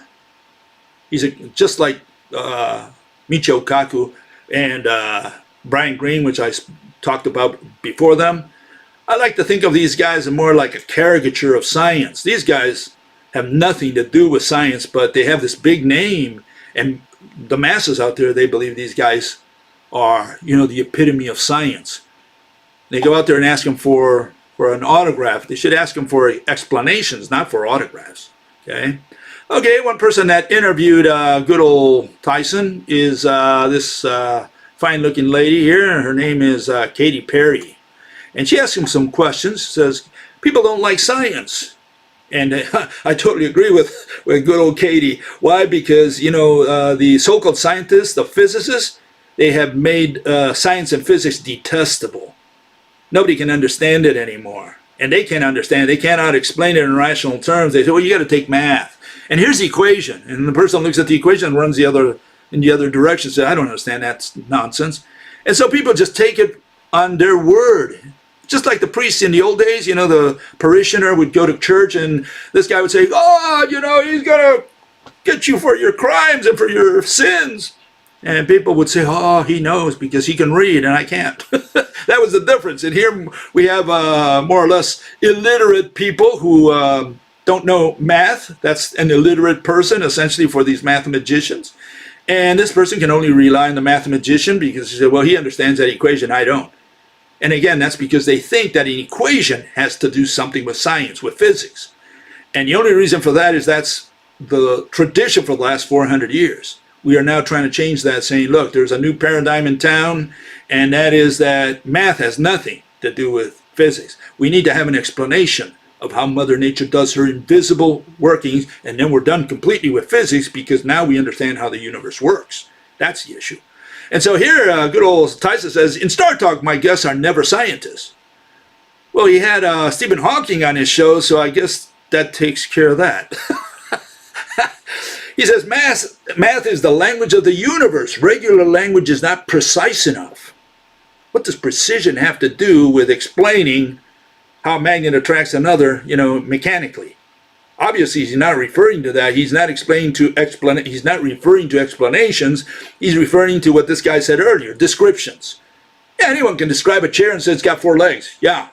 He's just like Michio Kaku and Brian Greene, which I talked about before them. I like to think of these guys as more like a caricature of science. These guys have nothing to do with science, but they have this big name. And the masses out there, they believe these guys are, the epitome of science. They go out there and ask them for an autograph. They should ask them for explanations, not for autographs. Okay. Okay, one person that interviewed good old Tyson is this fine-looking lady here. Her name is Katy Perry. And she asked him some questions. She says, people don't like science. And I totally agree with good old Katy. Why? Because, the so-called scientists, the physicists, they have made science and physics detestable. Nobody can understand it anymore. And they can't understand it. They cannot explain it in rational terms. They say, well, you got to take math. And here's the equation. And the person looks at the equation and runs in the other direction and says, I don't understand, that's nonsense. And so people just take it on their word. Just like the priests in the old days, you know, the parishioner would go to church and this guy would say, oh, you know, he's going to get you for your crimes and for your sins. And people would say, oh, he knows because he can read and I can't. That was the difference. And here we have more or less illiterate people who don't know math. That's an illiterate person, essentially, for these mathematicians. And this person can only rely on the mathematician because he said, well, he understands that equation, I don't. And again, that's because they think that an equation has to do something with science, with physics. And the only reason for that is that's the tradition for the last 400 years. We are now trying to change that, saying, look, there's a new paradigm in town, and that is that math has nothing to do with physics. We need to have an explanation of how Mother Nature does her invisible workings, and then we're done completely with physics because now we understand how the universe works. That's the issue. And so here, good old Tyson says, in StarTalk, my guests are never scientists. Well, he had Stephen Hawking on his show, so I guess that takes care of that. He says, math is the language of the universe. Regular language is not precise enough. What does precision have to do with explaining how a magnet attracts another, you know, mechanically? Obviously, he's not referring to that. He's not he's not referring to explanations. He's referring to what this guy said earlier, descriptions. Yeah, anyone can describe a chair and say it's got 4 legs. Yeah.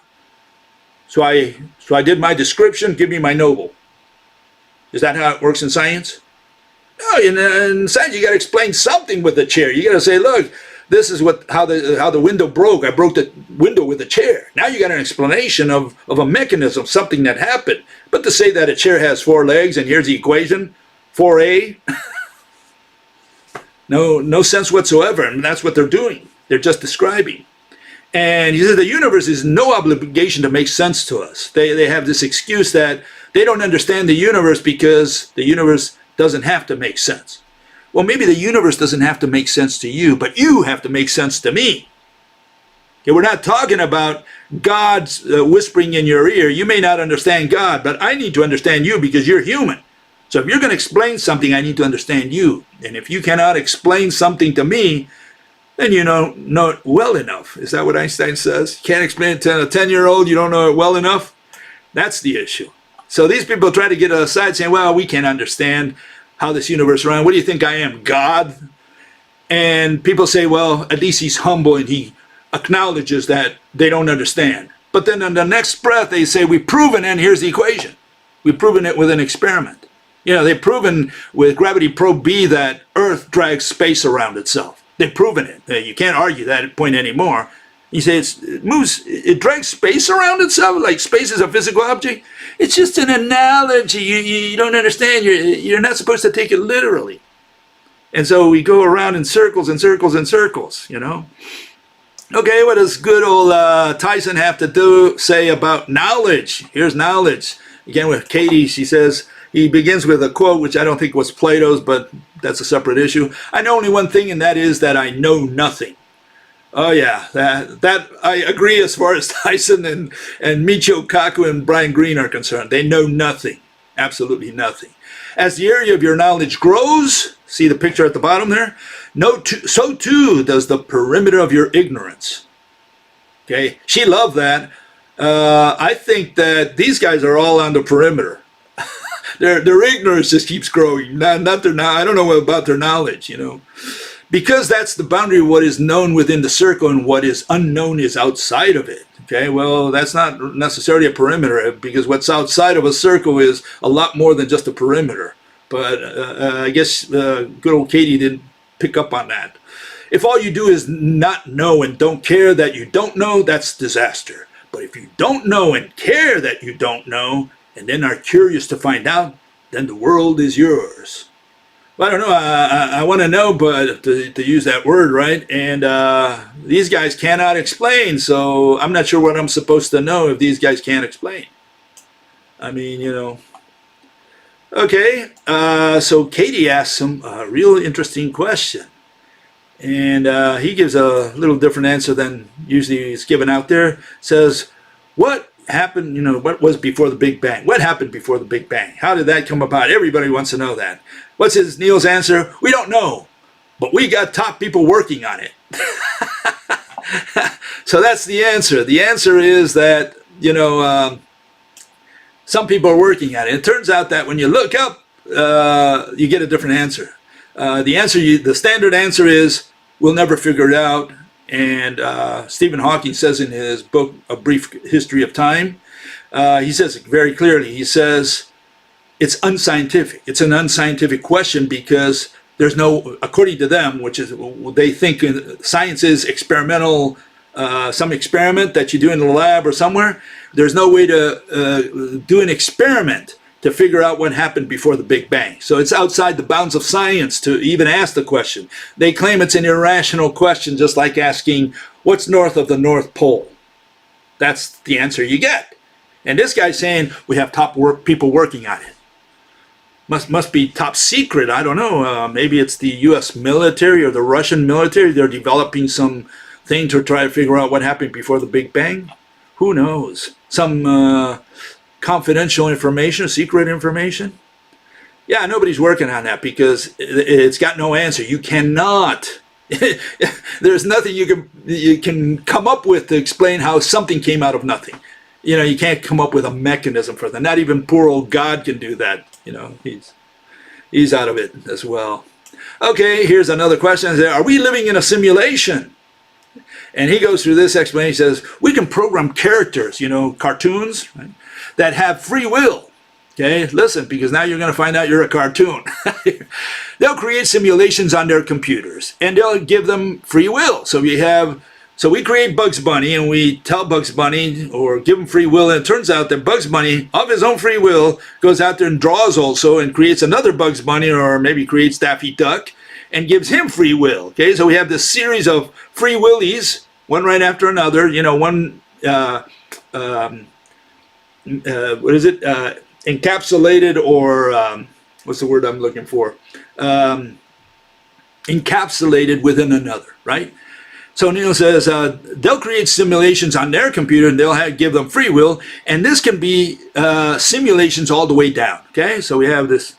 So I did my description, give me my noble. Is that how it works in science? No, in science you got to explain something with the chair. You got to say, look, this is how the window broke. I broke the window with a chair. Now you got an explanation of a mechanism, something that happened. But to say that a chair has 4 legs and here's the equation, 4a, no sense whatsoever. And that's what they're doing. They're just describing. And he says the universe is no obligation to make sense to us. They have this excuse that they don't understand the universe because the universe doesn't have to make sense. Well, maybe the universe doesn't have to make sense to you, but you have to make sense to me. Okay, we're not talking about God's whispering in your ear. You may not understand God, but I need to understand you because you're human. So if you're going to explain something, I need to understand you. And if you cannot explain something to me, then you don't know it well enough. Is that what Einstein says? You can't explain it to a 10-year-old, you don't know it well enough? That's the issue. So these people try to get aside saying, well, we can't understand how this universe runs. What do you think I am, God? And people say, well, at least he's humble and he acknowledges that they don't understand. But then in the next breath, they say, we've proven, and here's the equation. We've proven it with an experiment. You know, they've proven with gravity probe B that Earth drags space around itself. They've proven it. You can't argue that point anymore. You say it drags space around itself, like space is a physical object. It's just an analogy. You don't understand. You're not supposed to take it literally. And so we go around in circles and circles and circles, you know. Okay, what does good old Tyson have to say about knowledge? Here's knowledge. Again with Katie, she says, he begins with a quote, which I don't think was Plato's, but that's a separate issue. I know only one thing, and that is that I know nothing. Oh yeah, that I agree as far as Tyson and Michio Kaku and Brian Greene are concerned. They know nothing, absolutely nothing. As the area of your knowledge grows, see the picture at the bottom there? So too does the perimeter of your ignorance. Okay, she loved that. I think that these guys are all on the perimeter. Their ignorance just keeps growing. Not their I don't know about their knowledge, you know. Because that's the boundary of what is known within the circle and what is unknown is outside of it. Okay, well, that's not necessarily a perimeter because what's outside of a circle is a lot more than just a perimeter. But I guess good old Katie didn't pick up on that. If all you do is not know and don't care that you don't know, that's disaster. But if you don't know and care that you don't know, and then are curious to find out, then the world is yours. Well, I don't know. I want to know, but to use that word, right? And these guys cannot explain, so I'm not sure what I'm supposed to know if these guys can't explain. I mean, you know. Okay, so Katie asks him a real interesting question. And he gives a little different answer than usually is given out there. Says, what happened, you know, what was before the Big Bang? What happened before the Big Bang? How did that come about? Everybody wants to know that. What's Neil's answer? We don't know, but we got top people working on it. So that's the answer. The answer is that, some people are working at it. It turns out that when you look up, you get a different answer. The standard answer is, we'll never figure it out. And Stephen Hawking says in his book, A Brief History of Time, he says it very clearly. He says it's unscientific. It's an unscientific question because there's no, according to them, which is, they think science is experimental, some experiment that you do in the lab or somewhere. There's no way to do an experiment to figure out what happened before the Big Bang. So it's outside the bounds of science to even ask the question. They claim it's an irrational question, just like asking, what's north of the North Pole? That's the answer you get. And this guy's saying, we have people working on it. Must be top secret. I don't know. Maybe it's the U.S. military or the Russian military. They're developing some thing to try to figure out what happened before the Big Bang. Who knows? Some confidential information, secret information. Yeah, nobody's working on that because it's got no answer. You cannot. There's nothing you can come up with to explain how something came out of nothing. You can't come up with a mechanism for that. Not even poor old God can do that. He's out of it as well. Okay, here's another question. Are we living in a simulation? And he goes through this explanation. He says, we can program characters, cartoons, right, that have free will. Okay, listen, because now you're going to find out you're a cartoon. They'll create simulations on their computers, and they'll give them free will. So we create Bugs Bunny, and we tell Bugs Bunny, or give him free will, and it turns out that Bugs Bunny, of his own free will, goes out there and draws also, and creates another Bugs Bunny, or maybe creates Daffy Duck, and gives him free will. Okay, so we have this series of free willies, one right after another. One what is it? Encapsulated, or what's the word I'm looking for? Encapsulated within another, right? So Neil says they'll create simulations on their computer, and they'll give them free will, and this can be simulations all the way down. Okay, so we have this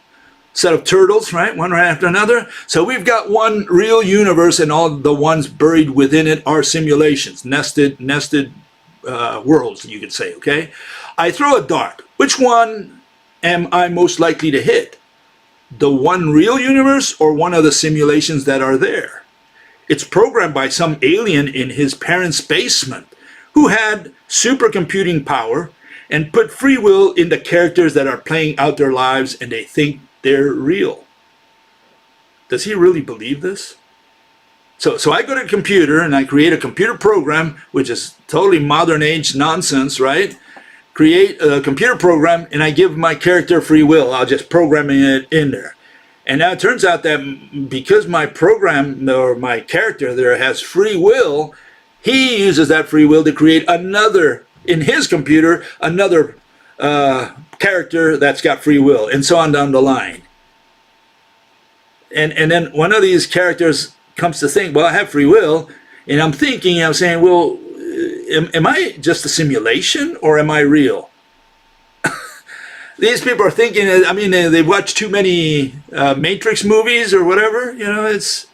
set of turtles, right? One right after another. So we've got one real universe, and all the ones buried within it are simulations, nested worlds, you could say, okay? I throw a dart. Which one am I most likely to hit? The one real universe or one of the simulations that are there? It's programmed by some alien in his parents' basement who had supercomputing power and put free will in the characters that are playing out their lives, and they think they're real. Does he really believe this? So I go to a computer and I create a computer program, which is totally modern age nonsense, right? Create a computer program and I give my character free will. I'll just program it in there. And now it turns out that because my program or my character there has free will, he uses that free will to create another, in his computer, another character that's got free will, and so on down the line. And then one of these characters comes to think, well, I have free will, and I'm saying, well, am I just a simulation or am I real? These people are thinking, they've watched too many Matrix movies or whatever. It's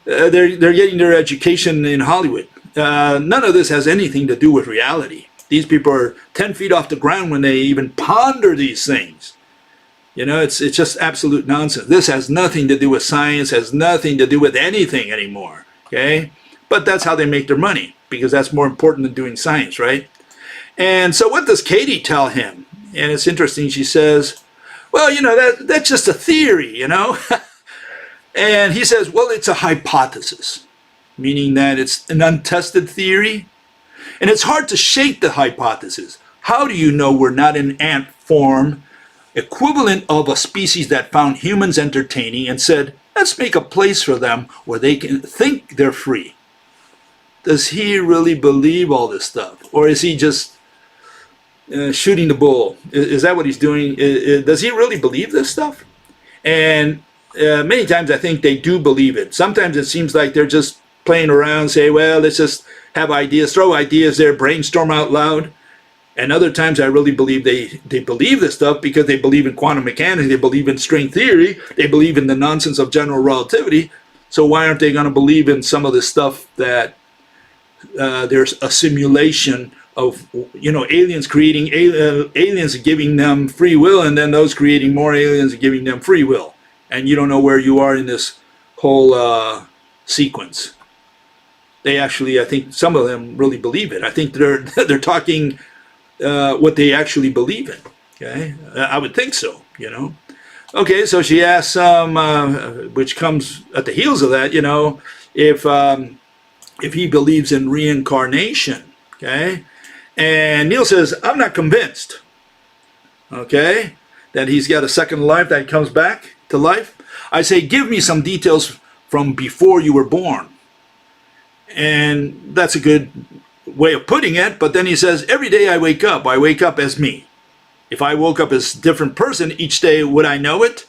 they're getting their education in Hollywood. None of this has anything to do with reality. These people are 10 feet off the ground when they even ponder these things. It's just absolute nonsense. This has nothing to do with science, has nothing to do with anything anymore, okay? But that's how they make their money, because that's more important than doing science, right? And so what does Katie tell him? And it's interesting, she says, well, that's just a theory, And he says, well, it's a hypothesis, meaning that it's an untested theory. And it's hard to shake the hypothesis. How do you know we're not in ant form, equivalent of a species that found humans entertaining and said, let's make a place for them where they can think they're free? Does he really believe all this stuff? Or is he just shooting the bull? Is that what he's doing? Does he really believe this stuff? And many times I think they do believe it. Sometimes it seems like they're just playing around, say, well, let's just have ideas, throw ideas there, brainstorm out loud. And other times I really believe they believe this stuff because they believe in quantum mechanics, they believe in string theory, they believe in the nonsense of general relativity. So why aren't they going to believe in some of this stuff that there's a simulation of, aliens creating aliens, giving them free will, and then those creating more aliens and giving them free will, and you don't know where you are in this whole sequence. They actually, I think some of them really believe it. I think they're talking what they actually believe in. Okay, I would think so. Okay, so she asks, which comes at the heels of that, if he believes in reincarnation. Okay, and Neil says, I'm not convinced. Okay, that he's got a second life, that he comes back to life. I say, give me some details from before you were born. And that's a good way of putting it, but then he says, every day I wake up as me. If I woke up as a different person each day, would I know it?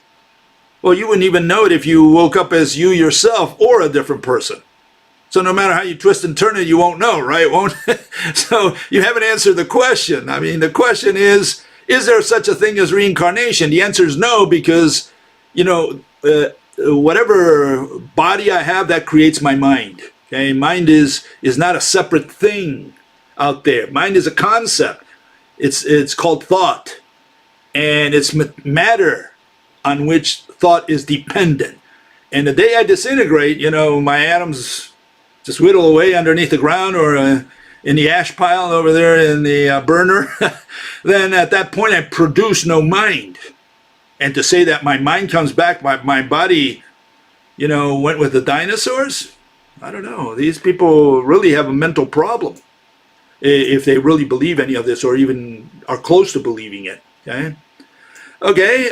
Well, you wouldn't even know it if you woke up as you yourself or a different person. So no matter how you twist and turn it, you won't know, right? Won't? So you haven't answered the question. I mean, the question is there such a thing as reincarnation? The answer is no, because, whatever body I have, that creates my mind. Okay, mind is not a separate thing out there. Mind is a concept. It's called thought, and it's matter on which thought is dependent. And the day I disintegrate, my atoms just whittle away underneath the ground or in the ash pile over there in the burner. Then at that point, I produce no mind. And to say that my mind comes back, my body, went with the dinosaurs. I don't know. These people really have a mental problem if they really believe any of this or even are close to believing it. Okay,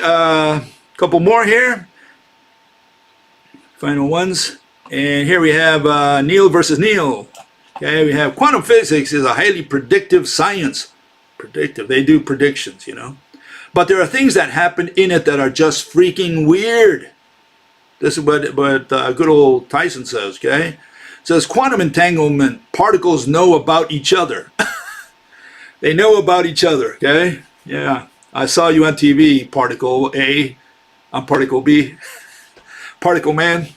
couple more here. Final ones. And here we have Neil versus Neil. Okay, we have quantum physics is a highly predictive science. Predictive. They do predictions, But there are things that happen in it that are just freaking weird. This is what good old Tyson says, okay? It says, quantum entanglement, particles know about each other. They know about each other, okay? Yeah, I saw you on TV, particle A. I'm particle B. Particle man.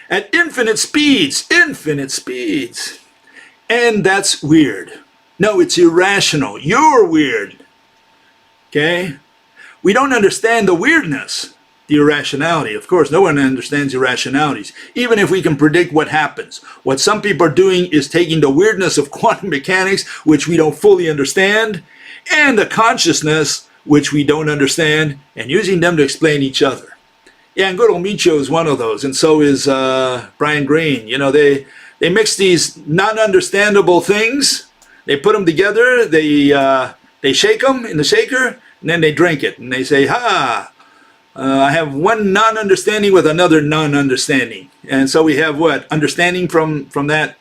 At infinite speeds. And that's weird. No, it's irrational. You're weird, okay? We don't understand the weirdness. The irrationality. Of course, no one understands irrationalities, even if we can predict what happens. What some people are doing is taking the weirdness of quantum mechanics, which we don't fully understand, and the consciousness, which we don't understand, and using them to explain each other. Yeah, and good old Michio is one of those, and so is Brian Greene. They mix these non-understandable things, they put them together, they shake them in the shaker, and then they drink it, and they say, ha! I have one non-understanding with another non-understanding. And so we have what? Understanding from that,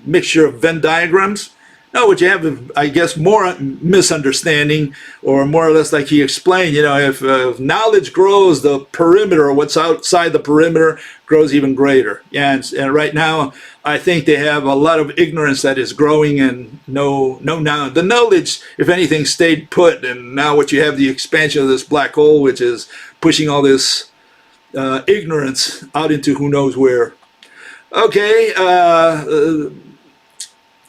mixture of Venn diagrams? No, what you have is, I guess, more misunderstanding, or more or less like he explained, if knowledge grows, the perimeter, or what's outside the perimeter, grows even greater. Yeah, and right now, I think they have a lot of ignorance that is growing, and no knowledge. The knowledge, if anything, stayed put, and now what you have, the expansion of this black hole, which is pushing all this ignorance out into who knows where. Okay,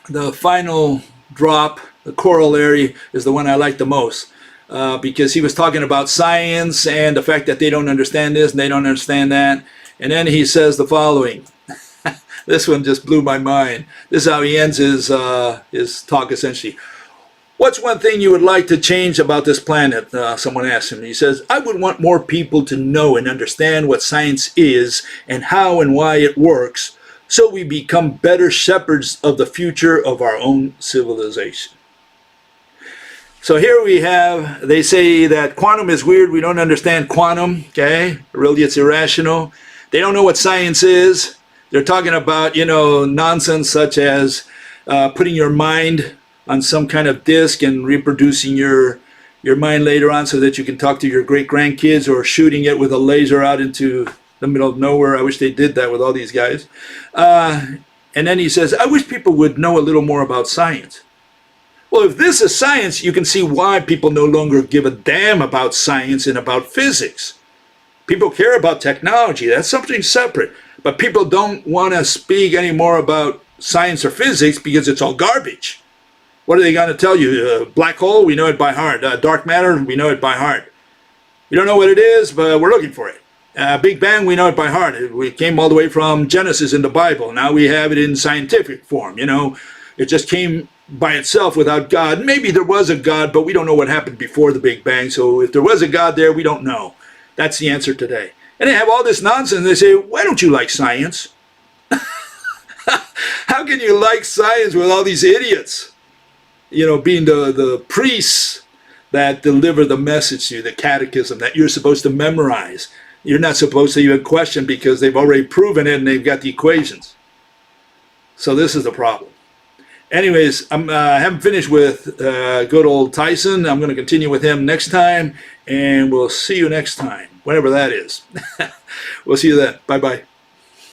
the final drop, the corollary, is the one I like the most, because he was talking about science and the fact that they don't understand this and they don't understand that. And then he says the following. This one just blew my mind. This is how he ends his talk, essentially. What's one thing you would like to change about this planet? Someone asked him. He says, I would want more people to know and understand what science is and how and why it works, so we become better shepherds of the future of our own civilization. So here we have, they say that quantum is weird. We don't understand quantum, okay? Really, it's irrational. They don't know what science is. They're talking about, nonsense such as putting your mind on some kind of disk and reproducing your mind later on so that you can talk to your great-grandkids, or shooting it with a laser out into the middle of nowhere. I wish they did that with all these guys. And then he says, I wish people would know a little more about science. Well, if this is science, you can see why people no longer give a damn about science and about physics. People care about technology. That's something separate. But people don't want to speak anymore about science or physics because it's all garbage. What are they going to tell you? Black hole, we know it by heart. Dark matter, we know it by heart. We don't know what it is, but we're looking for it. Big Bang, we know it by heart. We came all the way from Genesis in the Bible. Now we have it in scientific form. You know, it just came by itself without God. Maybe there was a God, but we don't know what happened before the Big Bang. So if there was a God there, we don't know. That's the answer today. And they have all this nonsense. They say, why don't you like science? How can you like science with all these idiots? You know, being the priests that deliver the message to you, the catechism that you're supposed to memorize. You're not supposed to even question because they've already proven it and they've got the equations. So this is the problem. Anyways, I haven't finished with good old Tyson. I'm going to continue with him next time, and we'll see you next time, whenever that is. We'll see you then. Bye-bye.